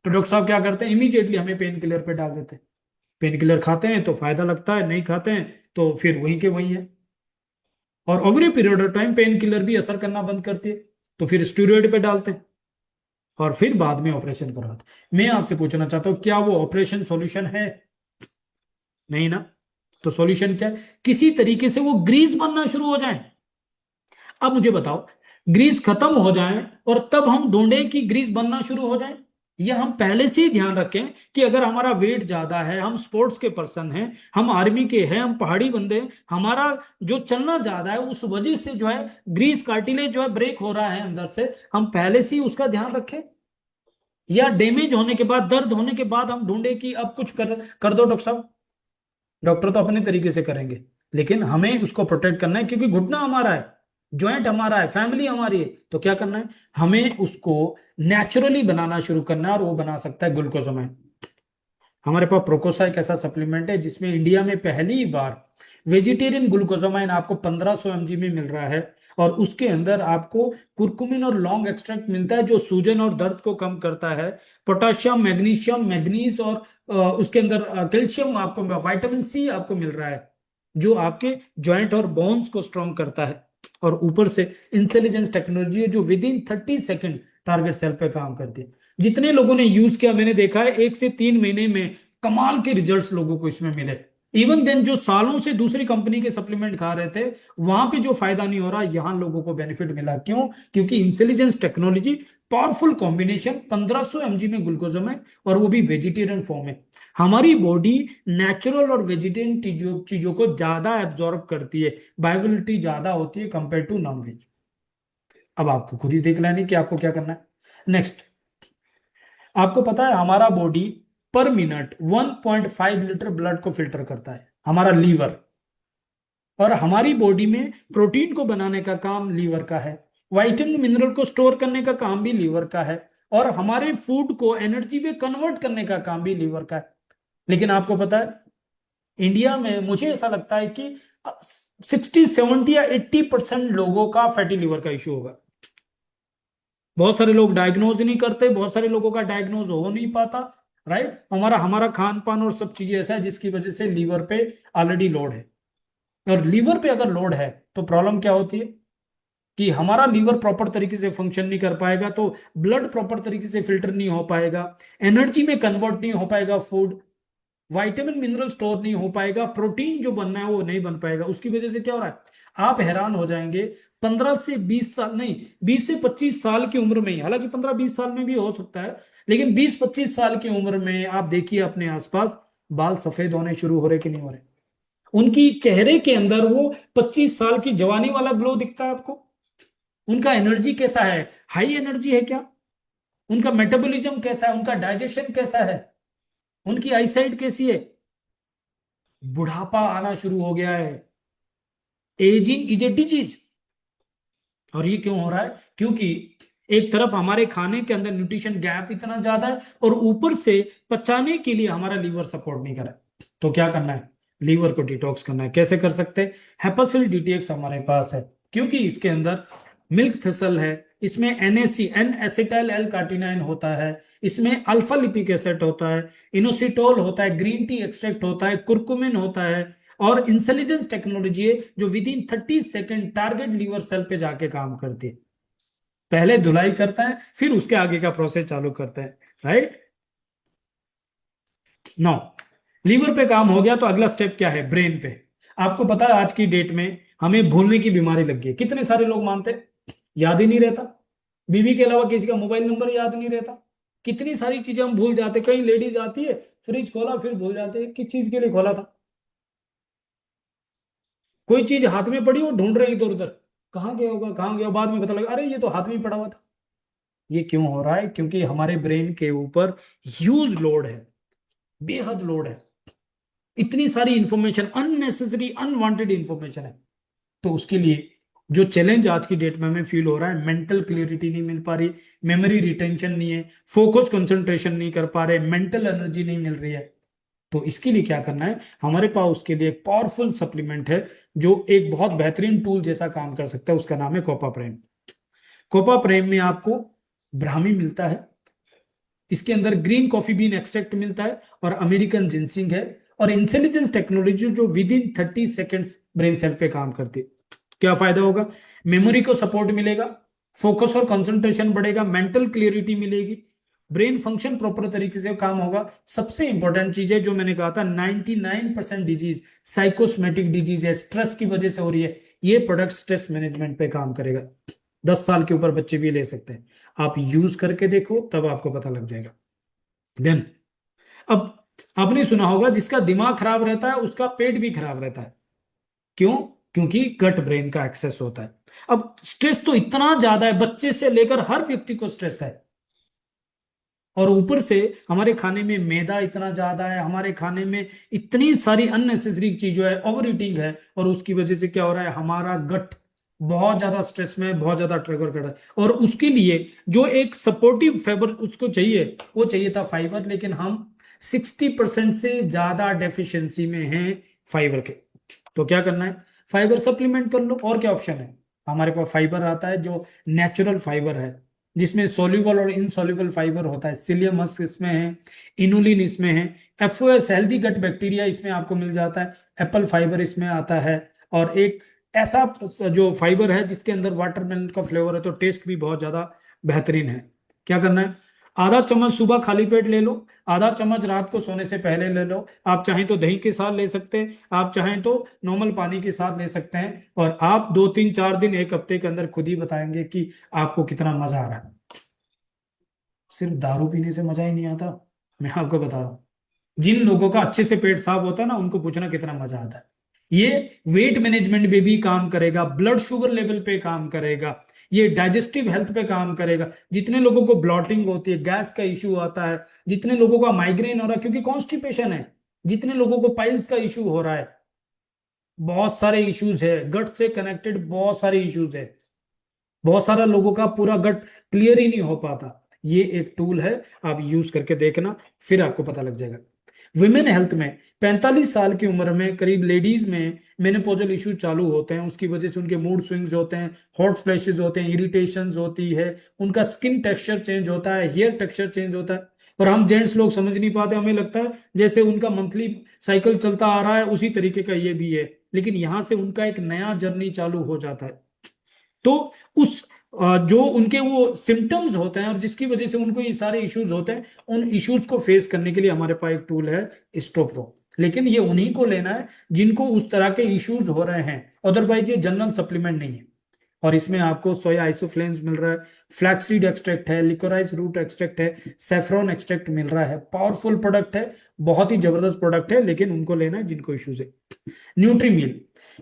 तो डॉक्टर साहब क्या करते हैं, इमीडिएटली हमें पेन किलर पे डाल देते हैं। पेन किलर खाते हैं तो फायदा लगता है, नहीं खाते हैं तो फिर वहीं के वहीं है। और over a period of time pain killer भी असर करना बंद करती है, तो फिर स्टीरॉयड पे डालते हैं, और फिर बाद में ऑपरेशन करवाते हैं। मैं आपसे पूछना चाहता हूं, क्या वो ऑपरेशन सॉल्यूशन है? नहीं ना। तो सॉल्यूशन क्या है? किसी तरीके से वो ग्रीस बनना शुरू हो जाए। अब मुझे बताओ, ग्रीस खत्म हो जाए और तब हम ढूंढे कि ग्रीस बनना शुरू हो जाए, या हम पहले से ही ध्यान रखें कि अगर हमारा वेट ज्यादा है, हम स्पोर्ट्स के पर्सन हैं, हम आर्मी के हैं, हम पहाड़ी बंदे हैं, हमारा जो चलना ज्यादा है, उस वजह से जो है ग्रीस कार्टिलेज जो है ब्रेक हो रहा है अंदर से, हम पहले से ही उसका ध्यान रखें? या डैमेज होने के बाद, दर्द होने के बाद हम ढूंढे कि अब कुछ कर कर दो डॉक्टर साहब? डॉक्टर तो अपने तरीके से करेंगे, लेकिन हमें उसको प्रोटेक्ट करना है, क्योंकि घुटना हमारा है, जॉइंट हमारा है, फैमिली हमारी है। तो क्या करना है, हमें उसको नेचुरली बनाना शुरू करना है, और वो बना सकता है ग्लूकोजामाइन। हमारे पास प्रोकोसा एक ऐसा सप्लीमेंट है जिसमें इंडिया में पहली बार वेजिटेरियन ग्लूकोजामाइन आपको 1500 mg में मिल रहा है, और उसके अंदर आपको कुरकुमिन और लौंग एक्सट्रैक्ट मिलता है, जो सूजन और दर्द को कम करता है। पोटाशियम, मैग्नीशियम, मैग्नीज, और उसके अंदर कैल्शियम, आपको विटामिन सी आपको मिल रहा है, जो आपके जॉइंट और बोन्स को स्ट्रॉन्ग करता है। और ऊपर से इंटेलिजेंस टेक्नोलॉजी है जो within 30 second target cell पे काम करती है। जितने लोगों ने यूज किया, मैंने देखा है 1 से 3 महीने में कमाल के रिजल्ट्स लोगों को इसमें मिले। इवन देन जो सालों से दूसरी कंपनी के सप्लीमेंट खा रहे थे, वहां पे जो फायदा नहीं हो रहा, यहां लोगों को बेनिफिट मिला। क्यों? क्योंकि intelligence technology, powerful combination, 1500 mg में ग्लूकोजामाइन, और वो भी वेजिटेरियन फॉर्म में। हमारी बॉडी नेचुरल और वेजिटेरियन चीजों को ज्यादा एब्जॉर्ब करती है, बायोबिलिटी ज्यादा होती है कंपेयर टू नॉन वेज। अब आपको खुद ही देख लेना कि आपको क्या करना है। नेक्स्ट, आपको पता है हमारा बॉडी पर मिनट 1.5 लीटर ब्लड को फिल्टर करता है, हमारा लीवर। और हमारी बॉडी में प्रोटीन को बनाने का काम लीवर का है, विटामिन मिनरल को स्टोर करने का काम भी लीवर का है, और हमारे फूड को एनर्जी में कन्वर्ट करने का काम भी लीवर का है। लेकिन आपको पता है इंडिया में मुझे ऐसा लगता है कि 60 70 या 80% लोगों का फैटी लीवर का इश्यू होगा। बहुत सारे लोग डायग्नोज नहीं करते, बहुत सारे लोगों का डायग्नोज हो नहीं पाता। राइट, हमारा हमारा खान पान और सब चीजें ऐसा है जिसकी वजह से लीवर पे ऑलरेडी लोड है। और लीवर पे अगर लोड है तो प्रॉब्लम क्या होती है कि हमारा लीवर प्रॉपर तरीके से फंक्शन नहीं कर पाएगा, तो ब्लड प्रॉपर तरीके से फिल्टर नहीं हो पाएगा, एनर्जी में कन्वर्ट नहीं हो पाएगा फूड, विटामिन मिनरल स्टोर नहीं हो पाएगा, प्रोटीन जो बनना है वो नहीं बन पाएगा। उसकी वजह से क्या हो रहा है, आप हैरान हो जाएंगे। 15 से 20 साल नहीं, 20 से 25 साल की उम्र में ही, हालांकि 15 20 साल में भी हो सकता है, लेकिन 20 25 साल की उम्र में आप देखिए अपने आसपास बाल सफेद होने शुरू हो रहे कि नहीं हो रहे। उनकी चेहरे के अंदर वो 25 साल की जवानी वाला ग्लो दिखता है आपको। उनका एनर्जी कैसा है, हाई एनर्जी है क्या, उनका मेटाबॉलिज्म कैसा है, उनका डाइजेशन कैसा है, उनकी आईसाइट कैसी है। बुढ़ापा आना शुरू हो गया है। Ageing is a disease. और ये क्यों हो रहा है, क्योंकि एक तरफ हमारे खाने के अंदर न्यूट्रिशन गैप इतना ज्यादा है और ऊपर से पचाने के लिए हमारा लीवर सपोर्ट नहीं कर रहा है। तो क्या करना है, लीवर को डिटॉक्स करना है। कैसे कर सकते हैं, हेपासिल डीटीएक्स हमारे पास है, क्योंकि इसके अंदर मिल्क थसल है, इसमें एनएसी एन एसिटाइल एल कार्टिनाइन होता है, इसमें अल्फा लिपिक एसिड होता है, इनोसिटोल होता है, ग्रीन टी एक्सट्रैक्ट होता है, कुरकुमिन होता है, और इंटेलिजेंस टेक्नोलॉजी है जो within 30 second target liver cell पे जाके काम करती है। पहले धुलाई करता है, फिर उसके आगे का प्रोसेस चालू करता है। राइट, नो, लीवर पे काम हो गया तो अगला स्टेप क्या है, ब्रेन पे। आपको पता है आज की डेट में हमें भूलने की बीमारी लग गई है। कितने सारे लोग मानते हैं, याद ही नहीं रहता, बीवी के अलावा किसी का मोबाइल नंबर याद नहीं रहता, कितनी सारी चीजें हम भूल जाते। कई लेडीज आती है, फ्रिज खोला फिर भूल जाते हैं किस चीज के लिए खोला था। कोई चीज हाथ में पड़ी, वो ढूंढ रहे इधर उधर, कहाँ गया होगा कहाँ गया, बाद में पता लगा अरे ये तो हाथ में ही पड़ा हुआ था। ये क्यों हो रहा है, क्योंकि हमारे ब्रेन के ऊपर ह्यूज लोड है, बेहद लोड है, इतनी सारी इंफॉर्मेशन, अननेसेसरी अनवांटेड इंफॉर्मेशन है। तो उसके लिए जो चैलेंज आज की डेट में हमें फील हो रहा है, मेंटल क्लियरिटी नहीं मिल पा रही, मेमोरी रिटेंशन नहीं है, फोकस कंसंट्रेशन नहीं कर पा रहे, मेंटल एनर्जी नहीं मिल रही है। तो इसके लिए क्या करना है, हमारे पास उसके लिए एक पावरफुल सप्लीमेंट है जो एक बहुत बेहतरीन टूल जैसा काम कर सकता है। उसका नाम है कोपा प्रेम। कोपा प्रेम में आपको ब्राह्मी मिलता है, इसके अंदर ग्रीन कॉफी बीन एक्सट्रैक्ट मिलता है, और अमेरिकन जिंसिंग है, और इंटेलिजेंस टेक्नोलॉजी जो within 30 seconds brain cell पे काम करती है। क्या फायदा होगा, मेमोरी को सपोर्ट मिलेगा, फोकस और कंसंट्रेशन बढ़ेगा, मेंटल क्लियरिटी मिलेगी, ब्रेन फंक्शन प्रॉपर तरीके से काम होगा। सबसे इंपॉर्टेंट चीज है जो मैंने कहा था, 99% डिजीज साइकोसोमेटिक डिजीज है, स्ट्रेस की वजह से हो रही है। ये प्रोडक्ट स्ट्रेस मैनेजमेंट पे काम करेगा। 10 साल के ऊपर बच्चे भी ले सकते हैं, आप यूज करके देखो तब आपको पता लग जाएगा। देन अब आपने सुना होगा जिसका दिमाग खराब रहता है उसका पेट भी खराब रहता है। क्यों, क्योंकि गट ब्रेन का एक्सेस होता है। अब स्ट्रेस तो इतना ज्यादा है, बच्चे से लेकर हर व्यक्ति को स्ट्रेस है, और ऊपर से हमारे खाने में मैदा इतना ज्यादा है, हमारे खाने में इतनी सारी अननेसेसरी चीजें है, ओवर ईटिंग है, और उसकी वजह से क्या हो रहा है, हमारा गट बहुत ज्यादा स्ट्रेस में, बहुत ज्यादा ट्रिगर कर रहा है। और उसके लिए जो एक सपोर्टिव फाइबर उसको चाहिए, वो चाहिए था फाइबर, लेकिन हम 60% से ज्यादा डेफिशिएंसी में हैं फाइबर के। तो क्या करना है, फाइबर सप्लीमेंट कर लो। और क्या ऑप्शन है, हमारे पास फाइबर आता है जो नेचुरल फाइबर है, जिसमें सोल्यूबल और इनसोल्यूबल फाइबर होता है। सिलियम हस्क इसमें है, इनुलिन इसमें है, एफओएस हेल्दी गट बैक्टीरिया इसमें आपको मिल जाता है, एप्पल फाइबर इसमें आता है, और एक ऐसा जो फाइबर है जिसके अंदर वाटरमेलन का फ्लेवर है, तो टेस्ट भी बहुत ज्यादा बेहतरीन है। क्या करना है, आधा चम्मच सुबह खाली पेट ले लो, आधा चम्मच रात को सोने से पहले ले लो। आप चाहें तो दही के साथ ले सकते हैं, आप चाहें तो नॉर्मल पानी के साथ ले सकते हैं, और आप 2 3 4 दिन 1 हफ्ते के अंदर खुद ही बताएंगे कि आपको कितना मजा आ रहा है। सिर्फ दारू पीने से मजा ही नहीं आता, मैं आपको बता रहा हूँ। जिन लोगों का अच्छे से पेट साफ होता है ना, उनको पूछना कितना मजा आता है। ये वेट मैनेजमेंट पे भी काम करेगा, ब्लड शुगर लेवल पे काम करेगा, ये डाइजेस्टिव हेल्थ पे काम करेगा। जितने लोगों को ब्लॉटिंग होती है, गैस का इश्यू आता है, जितने लोगों का माइग्रेन हो रहा है क्योंकि कॉन्स्टिपेशन है, जितने लोगों को पाइल्स का इश्यू हो रहा है, बहुत सारे इश्यूज है गट से कनेक्टेड, बहुत सारे इश्यूज है, बहुत सारा लोगों का पूरा गट क्लियर ही नहीं हो पाता। ये एक टूल है, आप यूज करके देखना, फिर आपको पता लग जाएगा। विमेन हेल्थ में 45 साल की उम्र में करीब लेडीज में मेनोपॉजल इश्यू चालू होते हैं, उसकी वजह से उनके मूड स्विंग्स होते हैं, हॉट फ्लैशेस होते हैं, इरिटेशंस होती है, उनका स्किन टेक्सचर चेंज होता है, हेयर टेक्सचर चेंज होता है। और हम जेंट्स लोग समझ नहीं पाते, हमें लगता है जैसे उनका मंथली साइकिल चलता आ रहा है उसी तरीके का ये भी है, लेकिन यहां से उनका एक नया जर्नी चालू हो जाता है। तो उस जो उनके वो सिम्टम्स होते हैं और जिसकी वजह से उनको ये सारे इश्यूज होते हैं, उन इश्यूज को फेस करने के लिए हमारे पास एक टूल है स्टोप्रो। लेकिन ये उन्हीं को लेना है जिनको उस तरह के इश्यूज हो रहे हैं, अदरवाइज ये जनरल सप्लीमेंट नहीं है। और इसमें आपको सोया आइसोफ्लेम्स मिल रहा है, फ्लैक्सीड एक्सट्रैक्ट है, लिकोराइज रूट एक्सट्रैक्ट है, सेफ्रॉन एक्सट्रैक्ट मिल रहा है। पावरफुल प्रोडक्ट है, बहुत ही जबरदस्त प्रोडक्ट है, लेकिन उनको लेना है जिनको इश्यूज है। न्यूट्री मील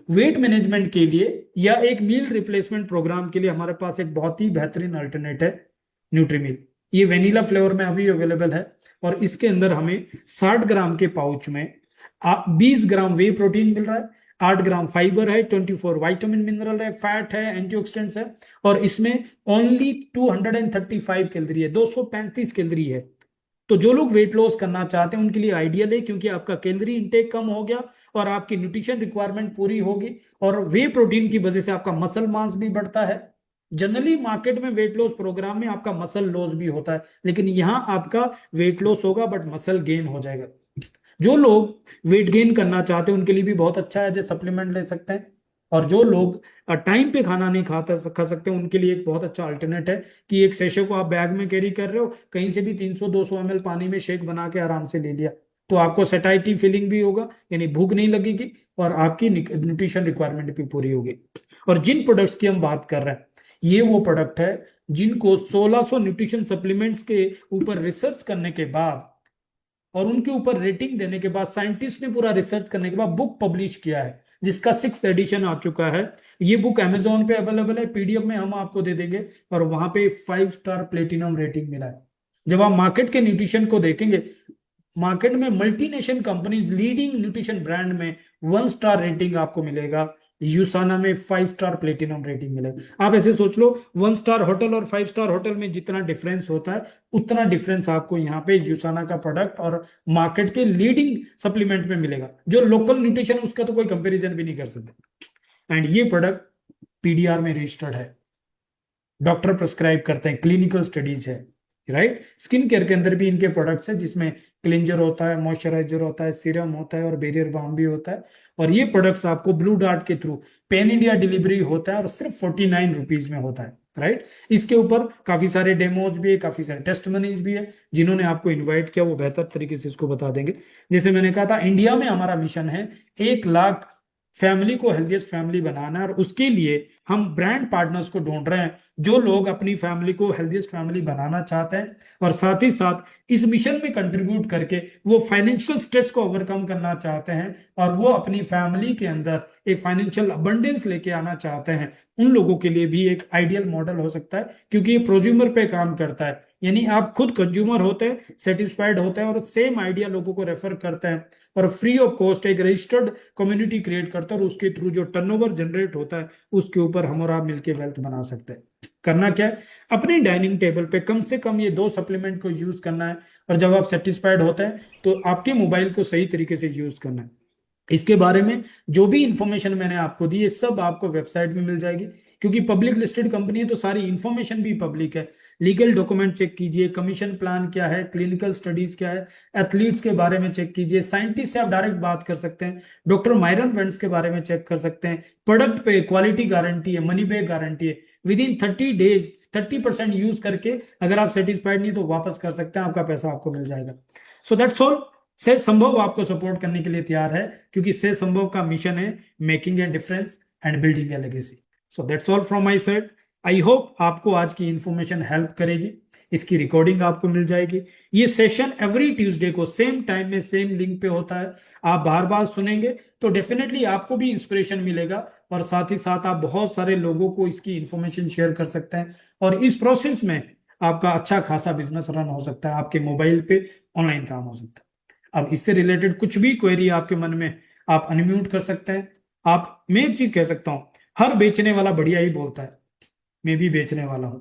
वेट मैनेजमेंट के लिए या एक मील रिप्लेसमेंट प्रोग्राम के लिए हमारे पास एक बहुत ही बेहतरीन अल्टरनेट है न्यूट्री मील। ये वेनिला फ्लेवर में अभी अवेलेबल है और इसके अंदर हमें 60 ग्राम के पाउच में 20 ग्राम वे प्रोटीन मिल रहा है, 8 ग्राम फाइबर है, 24 विटामिन मिनरल है, फैट है, एंटीऑक्सीडेंट्स है, और इसमें ओनली 235 कैलोरी है, 235 कैलोरी है। तो जो लोग वेट लॉस करना चाहते हैं उनके लिए आइडियल है, क्योंकि आपका कैलोरी इंटेक कम हो गया और आपकी न्यूट्रिशन रिक्वायरमेंट पूरी होगी, और वे प्रोटीन की वजह से आपका मसल मास भी बढ़ता है। जनरली मार्केट में वेट लॉस प्रोग्राम में आपका मसल लॉस भी होता है, लेकिन यहां आपका वेट लॉस होगा बट मसल गेन हो जाएगा। जो लोग वेट गेन करना चाहते हैं उनके लिए भी बहुत अच्छा है, जो सप्लीमेंट ले सकते हैं। और जो लोग टाइम पे खाना नहीं खा सकते उनके लिए एक बहुत अच्छा अल्टरनेट है कि एक सेशे को आप बैग में कैरी कर रहे हो, कहीं से भी 300-200 ml पानी में शेक बना के आराम से ले लिया, तो आपको सैटिस्फाइड फीलिंग भी होगा, यानी भूख नहीं लगेगी, और आपकी न्यूट्रिशन रिक्वायरमेंट भी पूरी होगी। और जिन प्रोडक्ट्स की हम बात कर रहे हैं, ये वो प्रोडक्ट है जिनको 1600 न्यूट्रिशन सप्लीमेंट्स के ऊपर रिसर्च करने के बाद और उनके ऊपर रेटिंग देने के बाद साइंटिस्ट ने पूरा रिसर्च करने के बाद बुक पब्लिश किया है, जिसका 6th एडिशन आ चुका है। ये बुक अमेजोन पे अवेलेबल है, पीडीएफ में हम आपको दे देंगे, और वहां पे 5 स्टार प्लेटिनम रेटिंग मिला है। जब आप मार्केट के न्यूट्रिशन को देखेंगे, मार्केट में multinational companies leading nutrition brand में 1 स्टार रेटिंग आपको मिलेगा, यूसाना में 5 स्टार प्लेटिनम रेटिंग मिलेगा। आप ऐसे सोच लो, 1 स्टार होटल और 5 स्टार होटल में जितना डिफरेंस होता है उतना डिफरेंस आपको यहाँ पे यूसाना का प्रोडक्ट और मार्केट के लीडिंग सप्लीमेंट में मिलेगा। जो लोकल न्यूट्रिशन उसका तो कोई कंपेरिजन भी नहीं कर सकते। एंड ये प्रोडक्ट पीडीआर में रजिस्टर्ड है, डॉक्टर प्रिस्क्राइब करते हैं, क्लिनिकल स्टडीज है, राइट। स्किन केयर के अंदर भी इनके प्रोडक्ट्स है, जिसमें क्लिंजर होता है, मॉइस्चराइजर होता है, सीरम होता है और बैरियर बाम भी होता है। और ये प्रोडक्ट्स आपको ब्लू डार्ट के थ्रू पैन इंडिया डिलीवरी होता है और सिर्फ 49 रुपीज में होता है, राइट। इसके ऊपर काफी सारे डेमोज भी है, काफी सारे टेस्टमनीज भी है, जिन्होंने आपको इन्वाइट किया वो बेहतर तरीके से इसको बता देंगे। जैसे मैंने कहा था, इंडिया में हमारा मिशन है 1 लाख फैमिली को हेल्थीएस्ट फैमिली बनाना है, और उसके लिए हम ब्रांड पार्टनर्स को ढूंढ रहे हैं जो लोग अपनी फैमिली को हेल्थीएस्ट फैमिली बनाना चाहते हैं, और साथ ही साथ इस मिशन में कंट्रीब्यूट करके वो फाइनेंशियल स्ट्रेस को ओवरकम करना चाहते हैं, और वो अपनी फैमिली के अंदर एक फाइनेंशियल अबंडेंस लेके आना चाहते हैं। उन लोगों के लिए भी एक आइडियल मॉडल हो सकता है, क्योंकि ये प्रोज्यूमर पे काम करता है, यानी आप खुद कंज्यूमर होते हैं, सेटिस्फाइड होते हैं और सेम आइडिया लोगों को रेफर करते हैं, और फ्री ऑफ कॉस्ट एक रजिस्टर्ड कम्युनिटी क्रिएट करते हैं, और उसके थ्रू जो टर्नओवर जनरेट होता है उसके ऊपर हम और आप मिलकर वेल्थ बना सकते हैं। करना क्या है, अपने डाइनिंग टेबल पे कम से कम ये 2 सप्लीमेंट को यूज करना है, और जब आप सेटिस्फाइड होते हैं तो आपके मोबाइल को सही तरीके से यूज करना है। इसके बारे में जो भी इंफॉर्मेशन मैंने आपको दी, ये सब आपको वेबसाइट में मिल जाएगी, क्योंकि पब्लिक लिस्टेड कंपनी है तो सारी इंफॉर्मेशन भी पब्लिक है। लीगल डॉक्यूमेंट चेक कीजिए, कमीशन प्लान क्या है, क्लिनिकल स्टडीज क्या है, एथलीट्स के बारे में चेक कीजिए, साइंटिस्ट से आप डायरेक्ट बात कर सकते हैं, डॉक्टर मायरन वेंट्स के बारे में चेक कर सकते हैं। प्रोडक्ट पे क्वालिटी गारंटी है, मनी बैक गारंटी है, विद इन 30 डेज 30% यूज करके अगर आप सेटिस्फाइड नहीं तो वापस कर सकते हैं, आपका पैसा आपको मिल जाएगा। So that's all. से संभव आपको सपोर्ट करने के लिए तैयार है, क्योंकि से संभव का मिशन है making a difference and building A legacy. So that's all from my side. I hope आपको आज की इंफॉर्मेशन हेल्प करेगी। इसकी रिकॉर्डिंग आपको मिल जाएगी। ये सेशन एवरी ट्यूसडे को सेम टाइम में सेम लिंक पे होता है। आप बार बार सुनेंगे तो डेफिनेटली आपको भी इंस्पिरेशन मिलेगा, और साथ ही साथ आप बहुत सारे लोगों को इसकी इंफॉर्मेशन शेयर कर सकते हैं, और इस प्रोसेस में आपका अच्छा खासा बिजनेस रन हो सकता है, आपके मोबाइल पे ऑनलाइन काम हो सकता है। अब इससे रिलेटेड कुछ भी क्वेरी आपके मन में, आप अनम्यूट कर सकते हैं। आप, मैं एक चीज कह सकता हूं, हर बेचने वाला बढ़िया ही बोलता है, मैं भी बेचने वाला हूं,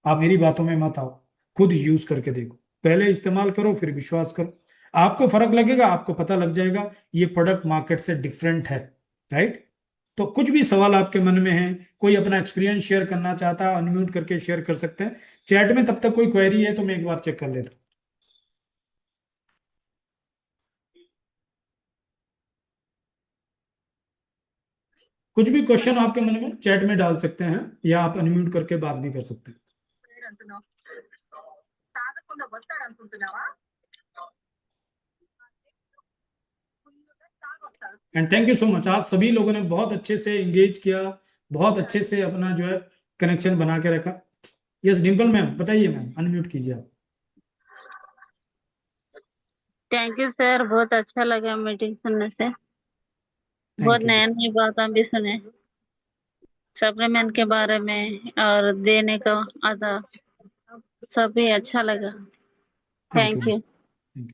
आप मेरी बातों में मत आओ। खुद यूज करके देखो, पहले इस्तेमाल करो फिर विश्वास करो, आपको फर्क लगेगा, आपको पता लग जाएगा ये प्रोडक्ट मार्केट से डिफरेंट है, राइट। तो कुछ भी सवाल आपके मन में है, कोई अपना एक्सपीरियंस शेयर करना चाहता है, अनम्यूट करके शेयर कर सकते हैं चैट में। तब तक कोई क्वेरी है तो मैं एक बार चेक कर लेता हूँ। कुछ भी क्वेश्चन आपके मन में चैट में डाल सकते हैं, या आप अनम्यूट करके बात भी कर सकते हैं। And thank you so much, आज सभी लोगों ने बहुत अच्छे से एंगेज किया, बहुत अच्छे से अपना जो है कनेक्शन बना के रखा। यस डिम्पल मैम बताइए, मैम अनम्यूट कीजिए आप। थैंक यू सर, बहुत अच्छा लगा मीटिंग सुनने से। बहुत थैंक यू। नया नई बातें भी सुने सप्लीमेंट के बारे में और देने का आधा, सभी अच्छा लगा। Thank you. Thank you.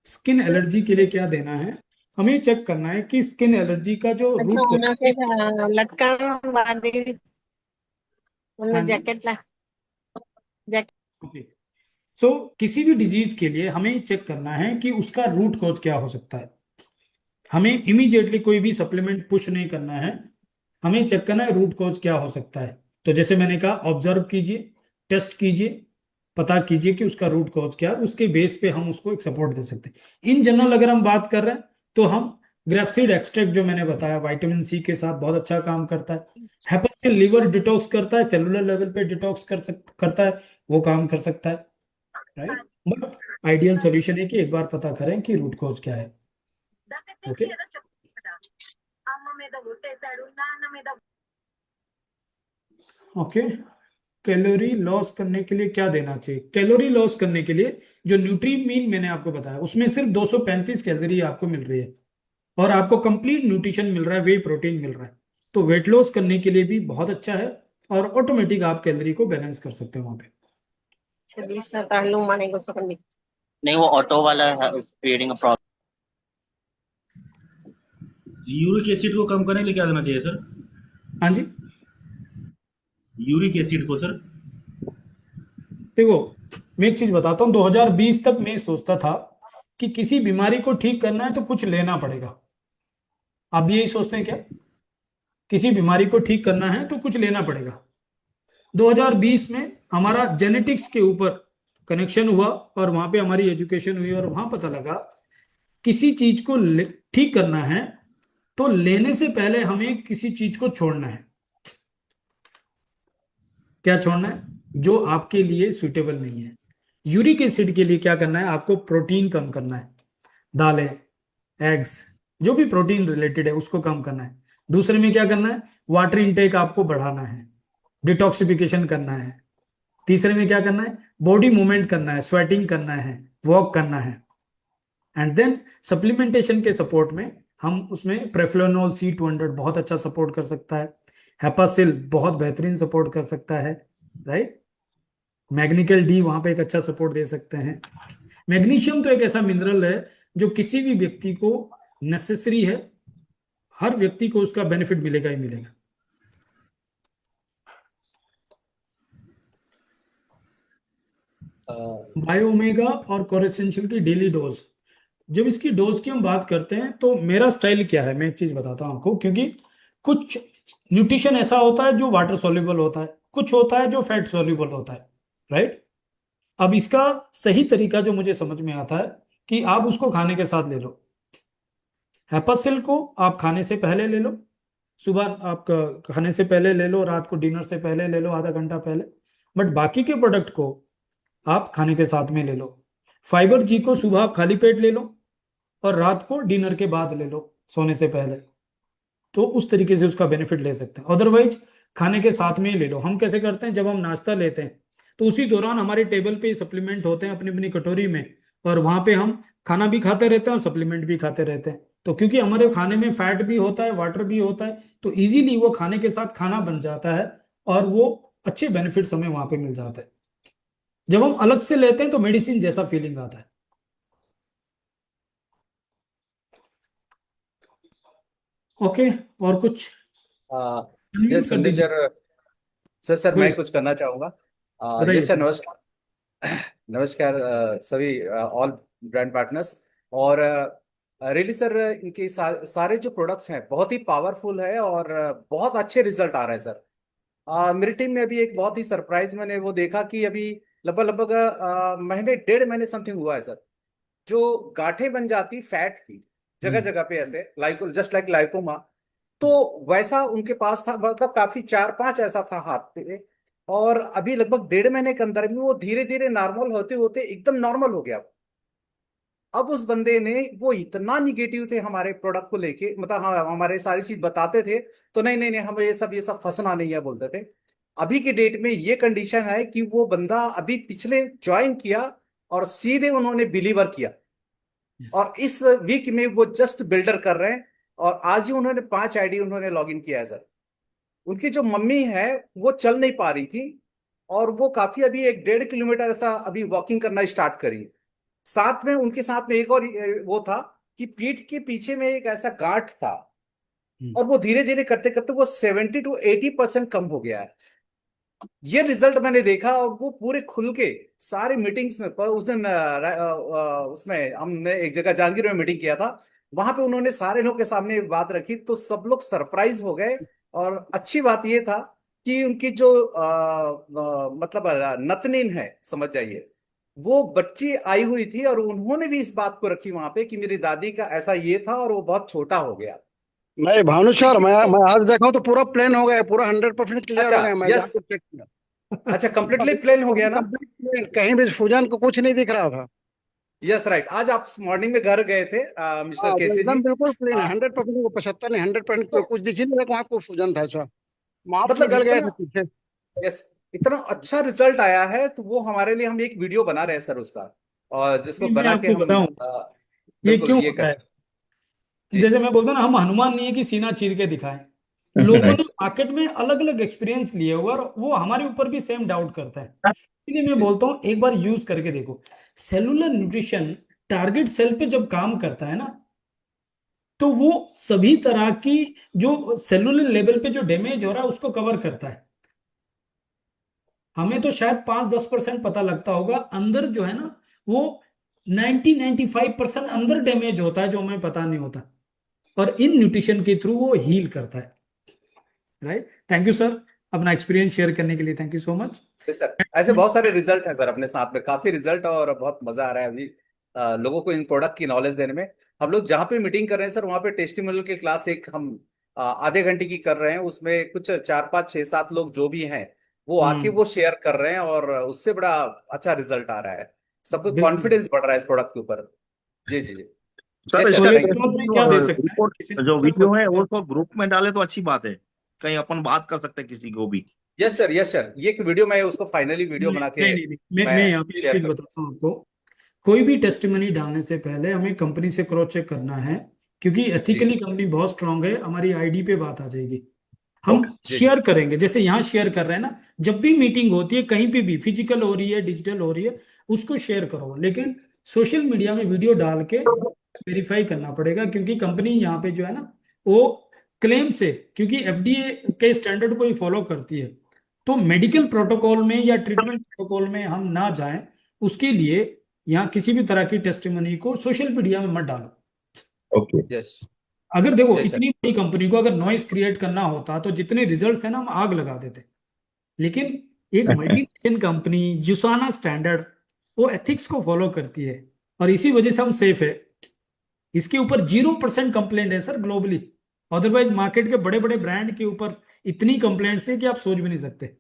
Skin allergy के लिए क्या देना है, हमें चेक करना है कि स्किन एलर्जी का जो अच्छा रूट को। उनके लटकन वाली हाँ उन जी। जैकेट ला जैकेट ओके। सो किसी भी डिजीज के लिए हमें चेक करना है कि उसका रूट कॉज क्या हो सकता है। हमें इमीडिएटली कोई भी सप्लीमेंट पुश नहीं करना है, हमें चेक करना है रूट कॉज क्या हो सकता है। तो जैसे मैंने कहा, ऑब्जर्व कीजिए, टेस्ट कीजिए, पता कीजिए कि उसका रूट कॉज क्या है, उसके बेस पे हम उसको एक सपोर्ट दे सकते हैं। इन जनरल अगर हम बात कर रहे हैं तो हम ग्रेप्सीड एक्सट्रैक्ट जो मैंने बताया विटामिन सी के साथ बहुत अच्छा काम करता है। हेपेसिन लीवर डिटॉक्स करता है, सेलुलर लेवल पे डिटॉक्स करता है, वो काम कर सकता है, राइट। बट आइडियल सॉल्यूशन है कि एक बार पता करें कि रूट कॉज क्या है। ओके। ओके। कैलोरी लॉस करने के लिए क्या देना चाहिए, कैलोरी लॉस करने के लिए जो न्यूट्री मील मैंने आपको बताया उसमें सिर्फ 235 कैलोरी आपको मिल रही है, और आपको कंप्लीट न्यूट्रिशन मिल रहा है, वे प्रोटीन मिल रहा है। तो वेट लॉस करने के लिए भी बहुत अच्छा है, और ऑटोमेटिक आप कैलोरी को बैलेंस कर सकते हैं वहां पे। चलिए सर तालू माने को सकन नहीं, वो ऑटो वाला है creating a problem. Uric acid को कम करने के लिए क्या देना चाहिए सर? हाँ जी। यूरिक एसिड को सर? देखो, मैं एक चीज बताता हूँ, 2020 तक मैं सोचता था कि किसी बीमारी को ठीक करना है तो कुछ लेना पड़ेगा। आप भी यही सोचते हैं क्या? किसी बीमारी को ठीक करना है तो कुछ लेना पड़ेगा। 2020 में हमारा जेनेटिक्स के ऊपर कनेक्शन हुआ, और वहां पे हमारी एजुकेशन हुई, और वहां पता लगा किसी चीज को ठीक करना है तो लेने से पहले हमें किसी चीज को छोड़ना है। क्या छोड़ना है? जो आपके लिए सुटेबल नहीं है। यूरिक एसिड के लिए क्या करना है, आपको प्रोटीन कम करना है, दालें, एग्स, जो भी प्रोटीन रिलेटेड है उसको कम करना है। दूसरे में क्या करना है, वाटर इनटेक आपको बढ़ाना है, डिटॉक्सिफिकेशन करना है। तीसरे में क्या करना है, बॉडी मूवमेंट करना है, स्वेटिंग करना है, वॉक करना है। एंड देन सप्लीमेंटेशन के सपोर्ट में हम उसमें प्रेफ्लोनोल C200 बहुत अच्छा सपोर्ट कर सकता है, हेपासिल बहुत बेहतरीन सपोर्ट कर सकता है, राइट। मैग्नीकल डी वहां पे एक अच्छा सपोर्ट दे सकते हैं। मैग्नीशियम तो एक ऐसा मिनरल है जो किसी भी व्यक्ति को नेसेसरी है, हर व्यक्ति को उसका बेनिफिट मिलेगा ही मिलेगा। बायो ओमेगा और कोरेसेंशियल की डेली डोज, जब इसकी डोज की हम बात करते हैं तो मेरा स्टाइल क्या है, मैं एक चीज बताता हूं आपको, क्योंकि कुछ न्यूट्रिशन ऐसा होता है जो वाटर सॉल्युबल होता है, कुछ होता है जो फैट सॉल्युबल होता है, राइट। अब इसका सही तरीका जो मुझे समझ में आता है कि आप उसको खाने के साथ ले लो। हेपासिल को आप खाने से पहले ले लो, सुबह आप खाने से पहले ले लो, रात को डिनर से पहले ले लो, आधा घंटा पहले। बट बाकी के प्रोडक्ट को आप खाने के साथ में ले लो। फाइबर जी को सुबह आप खाली पेट ले लो, और रात को डिनर के बाद ले लो, सोने से पहले। तो उस तरीके से उसका बेनिफिट ले सकते हैं। अदरवाइज खाने के साथ में ही ले लो। हम कैसे करते हैं, जब हम नाश्ता लेते हैं तो उसी दौरान हमारे टेबल पे सप्लीमेंट होते हैं अपनी अपनी कटोरी में, और वहां पे हम खाना भी खाते रहते हैं और सप्लीमेंट भी खाते रहते हैं। तो क्योंकि हमारे खाने में फैट भी होता है, वाटर भी होता है, तो इजीली वो खाने के साथ खाना बन जाता है, और वो अच्छे बेनिफिट्स हमें वहां पे मिल जाते हैं। जब हम अलग से लेते हैं तो मेडिसिन जैसा फीलिंग आता है। ओके। और कुछ ये अनम्यूट कर संदीप दीजिए। सर। सर बोलिए मैं सर, कुछ करना चाहूंगा। ये बताइए सर सर। नमस्कार। नमस्कार सभी ऑल ब्रांड पार्टनर्स। और रियली सर इनके सारे जो प्रोडक्ट्स हैं बहुत ही पावरफुल है और बहुत अच्छे रिजल्ट आ रहे हैं सर। मेरी टीम में अभी एक बहुत ही सरप्राइज मैंने वो देखा कि अभी लगभग लगभग महीने 1.5 महीने समथिंग हुआ है सर। जो गांठें बन जाती फैट की जगह जगह पे ऐसे लाइको जस्ट लाइक लाइकोमा, तो वैसा उनके पास था, मतलब काफी 4-5 ऐसा था हाथ पे। और अभी लगभग 1.5 महीने के अंदर में वो धीरे धीरे नॉर्मल होते होते एकदम नॉर्मल हो गया। अब उस बंदे ने, वो इतना निगेटिव थे हमारे प्रोडक्ट को लेके, मतलब हाँ हमारे सारी चीज बताते थे तो नहीं नहीं नहीं हम ये सब फंसना नहीं है बोलते थे। अभी के डेट में ये कंडीशन है कि वो बंदा अभी पिछले ज्वाइन किया और सीधे उन्होंने बिलीवर किया और इस वीक में वो जस्ट बिल्डर कर रहे हैं। और आज ही उन्होंने 5 आईडी उन्होंने लॉग इन किया है सर। उनकी जो मम्मी है वो चल नहीं पा रही थी और वो काफी अभी 1.5 किलोमीटर ऐसा अभी वॉकिंग करना स्टार्ट करी। साथ में उनके साथ में एक और वो था कि पीठ के पीछे में एक ऐसा गांठ था और वो धीरे धीरे करते करते वो 70 to 80% कम हो गया है। ये रिजल्ट मैंने देखा और वो पूरे खुल के सारे मीटिंग्स में, पर उस दिन उसमें हमने एक जगह जांजगीर में मीटिंग किया था, वहां पे उन्होंने सारे लोग के सामने बात रखी तो सब लोग सरप्राइज हो गए। और अच्छी बात ये था कि उनकी जो मतलब नतनीन है समझ जाइए, वो बच्ची आई हुई थी और उन्होंने भी इस बात को रखी वहां पे कि मेरी दादी का ऐसा ये था और वो बहुत छोटा हो गया। नहीं भानु तो सर, ये मैं आज देखा हूँ तो पूरा प्लेन हो गया, पूरा 100% क्लियर अच्छा, हो गया। मैं यस, जाके चेक किया, अच्छा कंप्लीटली प्लेन हो गया ना। कंप्लीट प्लेन, कहीं भी सूजन को कुछ नहीं दिख रहा था। यस राइट, आज आप मॉर्निंग में घर गए थे हाँ मिस्टर वो केसी जी। एकदम बिल्कुल प्लेन आ, है, 100% को 75 नहीं, 100% तो कुछ दिख ही नहीं रहा, वहाँ कुछ सूजन था सर। मार्क्स मतलब निकल गए थे इतना, पीछे। यस, इतना अच्छा रिजल्ट आया है तो वो हमारे लिए हम एक वीडियो बना रहे हैं सर उसका, और जिसको मैं बना के आपको हम बताऊं ये बिल्कुल क्यों ये होता कर। है। जी जैसे जी मैं बोलता हूँ ना, हम हनुमान नहीं है कि सीना चीर के दिखाएं। लोगों ने मार्केट में अलग अलग एक्सपीरियंस लिए हुआ और वो हमारे ऊपर भी सेम डाउट करता है। इसलिए मैं जी बोलता हूँ एक बार यूज करके देखो। सेलुलर न्यूट्रिशन टारगेट सेल पे जब काम करता है ना, तो वो सभी तरह की जो सेलुलर लेवल पे जो डैमेज हो रहा है उसको कवर करता है। हमें तो शायद 5-10% पता लगता होगा, अंदर जो है ना वो 90-95% अंदर डैमेज होता है जो हमें पता नहीं होता। और इन न्यूट्रिशन के थ्रू वो हील करता है। राइट, थैंक यू सर, अपना एक्सपीरियंस शेयर करने के लिए thank you so much. Sir, ऐसे बहुत सारे रिजल्ट हैं सर अपने साथ में, काफी रिजल्ट और बहुत मजा आ रहा है अभी लोगों को इन प्रोडक्ट की नॉलेज देने में। हम लोग जहाँ पे मीटिंग कर रहे हैं सर, वहाँ पे टेस्टिमोनियल की क्लास एक हम आधे घंटे की कर रहे हैं, उसमें कुछ 4-5-6-7 लोग जो भी हैं वो आके हम्म, वो शेयर कर रहे हैं और उससे बड़ा अच्छा रिजल्ट आ रहा है। सबको बिल्कुल। कॉन्फिडेंस बढ़ रहा है प्रोडक्ट के ऊपर। जी जी जी, सर यस सर, इसका थैंक यू। कोलेस्ट्रॉल में टेस्टिंग क्या और दे सकते हैं, रिपोर्ट किसी ने जो पूछा वीडियो है वो कोलेस्ट्रॉल। सब ग्रुप में डाले तो अच्छी बात है, कहीं अपन बात कर सकते हैं किसी को भी। यस सर, यस सर, ये एक वीडियो मैं उसको फाइनली वीडियो नहीं बना के नहीं नहीं नहीं, मैं मैं यहाँ पे एक शेयर चीज करूँ। बताता हूँ आपको। कोई भी टेस्टिमनी डालने से पहले हमें कंपनी से क्रॉस चेक करना है, क्योंकि जी एथिकली कंपनी बहुत स्ट्रांग है। हमारी आईडी पे बात आ जाएगी। हम ओके, जी जी शेयर करेंगे जैसे यहाँ शेयर कर रहे हैं ना, जब भी मीटिंग होती है कहीं पे भी, फिजिकल हो रही है डिजिटल हो रही है, उसको शेयर करो। लेकिन सोशल मीडिया में वीडियो डाल के वेरीफाई करना पड़ेगा, क्योंकि कंपनी यहाँ पे जो है ना वो क्लेम से, क्योंकि एफडीए के स्टैंडर्ड को ही फॉलो करती है, तो मेडिकल प्रोटोकॉल में या ट्रीटमेंट प्रोटोकॉल में हम ना जाएं। उसके लिए यहाँ किसी भी तरह की टेस्टिमनी को सोशल मीडिया में मत डालो। ओके। यस, अगर देखो यस सर, इतनी बड़ी कंपनी को अगर नॉइस क्रिएट करना होता तो जितने रिजल्ट्स हैं ना हम आग लगा देते। लेकिन एक मल्टीनेशनल कंपनी यूसाना स्टैंडर्ड, वो एथिक्स को फॉलो करती है और इसी वजह से हम सेफ है। इसके ऊपर 0% कंप्लेंट है सर ग्लोबली। अदरवाइज मार्केट के बड़े बड़े ब्रांड के ऊपर इतनी कंप्लेंट्स है कि आप सोच भी नहीं सकते।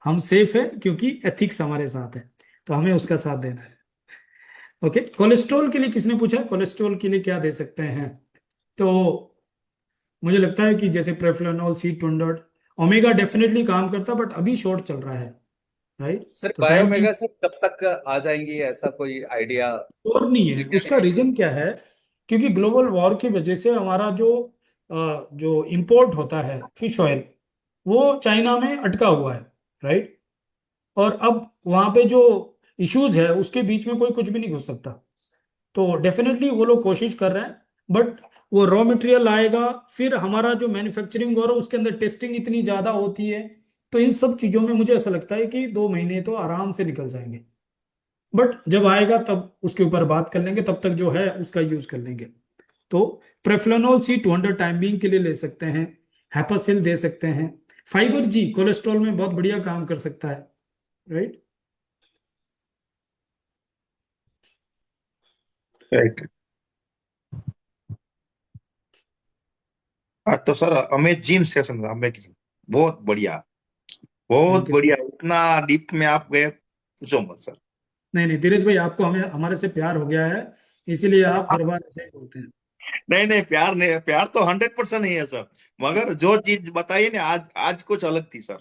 हम सेफ है क्योंकि एथिक्स हमारे साथ है, तो हमें उसका साथ देना है। ओके, कोलेस्ट्रॉल के लिए किसने पूछा, कोलेस्ट्रॉल के लिए क्या दे सकते हैं। तो मुझे लगता है कि जैसे प्रेफ्लोनॉल, C200, ओमेगा डेफिनेटली काम करता, बट अभी शॉर्ट चल रहा है। राइट, सर तो टाइम बायोमेगा सर कब तक आ जाएंगी, ऐसा कोई आइडिया और नहीं है। मुझे उसका है? रीजन क्या है, क्योंकि ग्लोबल वॉर की वजह से हमारा जो इंपोर्ट होता है फिश ऑयल, वो चाइना में अटका हुआ है। राइट, और अब वहां पे जो इश्यूज है उसके बीच में कोई कुछ भी नहीं घुस सकता। तो डेफिनेटली वो लोग कोशिश कर रहे हैं, बट वो रॉ मटेरियल आएगा, फिर हमारा जो मैन्युफैक्चरिंग हो रहा है उसके अंदर टेस्टिंग इतनी ज्यादा होती है। तो इन सब चीजों में मुझे ऐसा लगता है कि 2 महीने तो आराम से निकल जाएंगे। बट जब आएगा तब उसके ऊपर बात कर लेंगे, तब तक जो है उसका यूज कर लेंगे। तो प्रेफ्लोनोल सी 200 टाइम बीइंग के लिए ले सकते हैं, हेपासिल दे सकते हैं, फाइबर जी कोलेस्ट्रॉल में बहुत बढ़िया काम कर सकता है, राइट। राइट। हाँ तो सर अमेजिंग सेशन, अमेजिंग, बहुत बढ़िया, बहुत थैंक यू। बढ़िया। इतना डीप में आप गए, पूछो मत सर। नहीं नहीं धीरज भाई, आपको हमें हमारे से प्यार हो गया है, इसीलिए आप हर बार ऐसे ही बोलते हैं। नहीं नहीं, प्यार नहीं, प्यार तो 100% नहीं है सर, मगर जो चीज बताइए ना आज, आज कुछ अलग थी सर।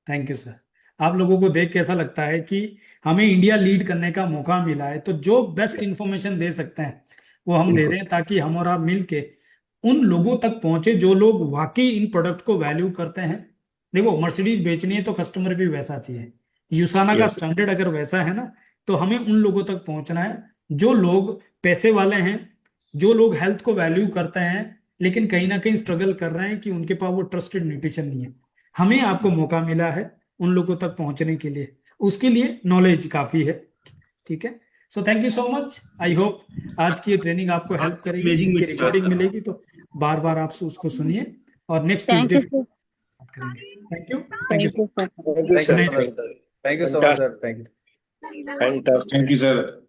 Thank you sir. आप लोगों को देख कैसा लगता है कि हमें इंडिया लीड करने का मौका मिला है, तो जो बेस्ट इंफॉर्मेशन दे सकते हैं वो हम दे रहे हैं, ताकि हम और आप मिलके उन लोगों तक पहुंचे जो लोग वाकई इन प्रोडक्ट को वैल्यू करते हैं। देखो, मर्सिडीज बेचनी है तो कस्टमर भी वैसा चाहिए, यूसाना का यस। स्टैंडर्ड अगर वैसा है ना, तो हमें उन लोगों तक पहुंचना है जो लोग पैसे वाले हैं, जो लोग हेल्थ को वैल्यू करते हैं, लेकिन कहीं ना कहीं स्ट्रगल कर रहे हैं कि उनके पास वो ट्रस्टेड न्यूट्रिशन नहीं है। हमें आपको मौका मिला है उन लोगों तक पहुंचने के लिए, उसके लिए नॉलेज काफी है, ठीक है। So thank you so much. I hope आज की ये ट्रेनिंग आपको हेल्प करेगी, Amazing इसकी वीडियो रिकॉर्डिंग सर। मिलेगी तो बार बार आप उसको सुनिए, और next thank Tuesday you sir. बात करेंगे। Thank you, thank thank you. You sir. Thank you Good so night, much sir, thank you so much sir, thank you. Fantastic. Thank you sir.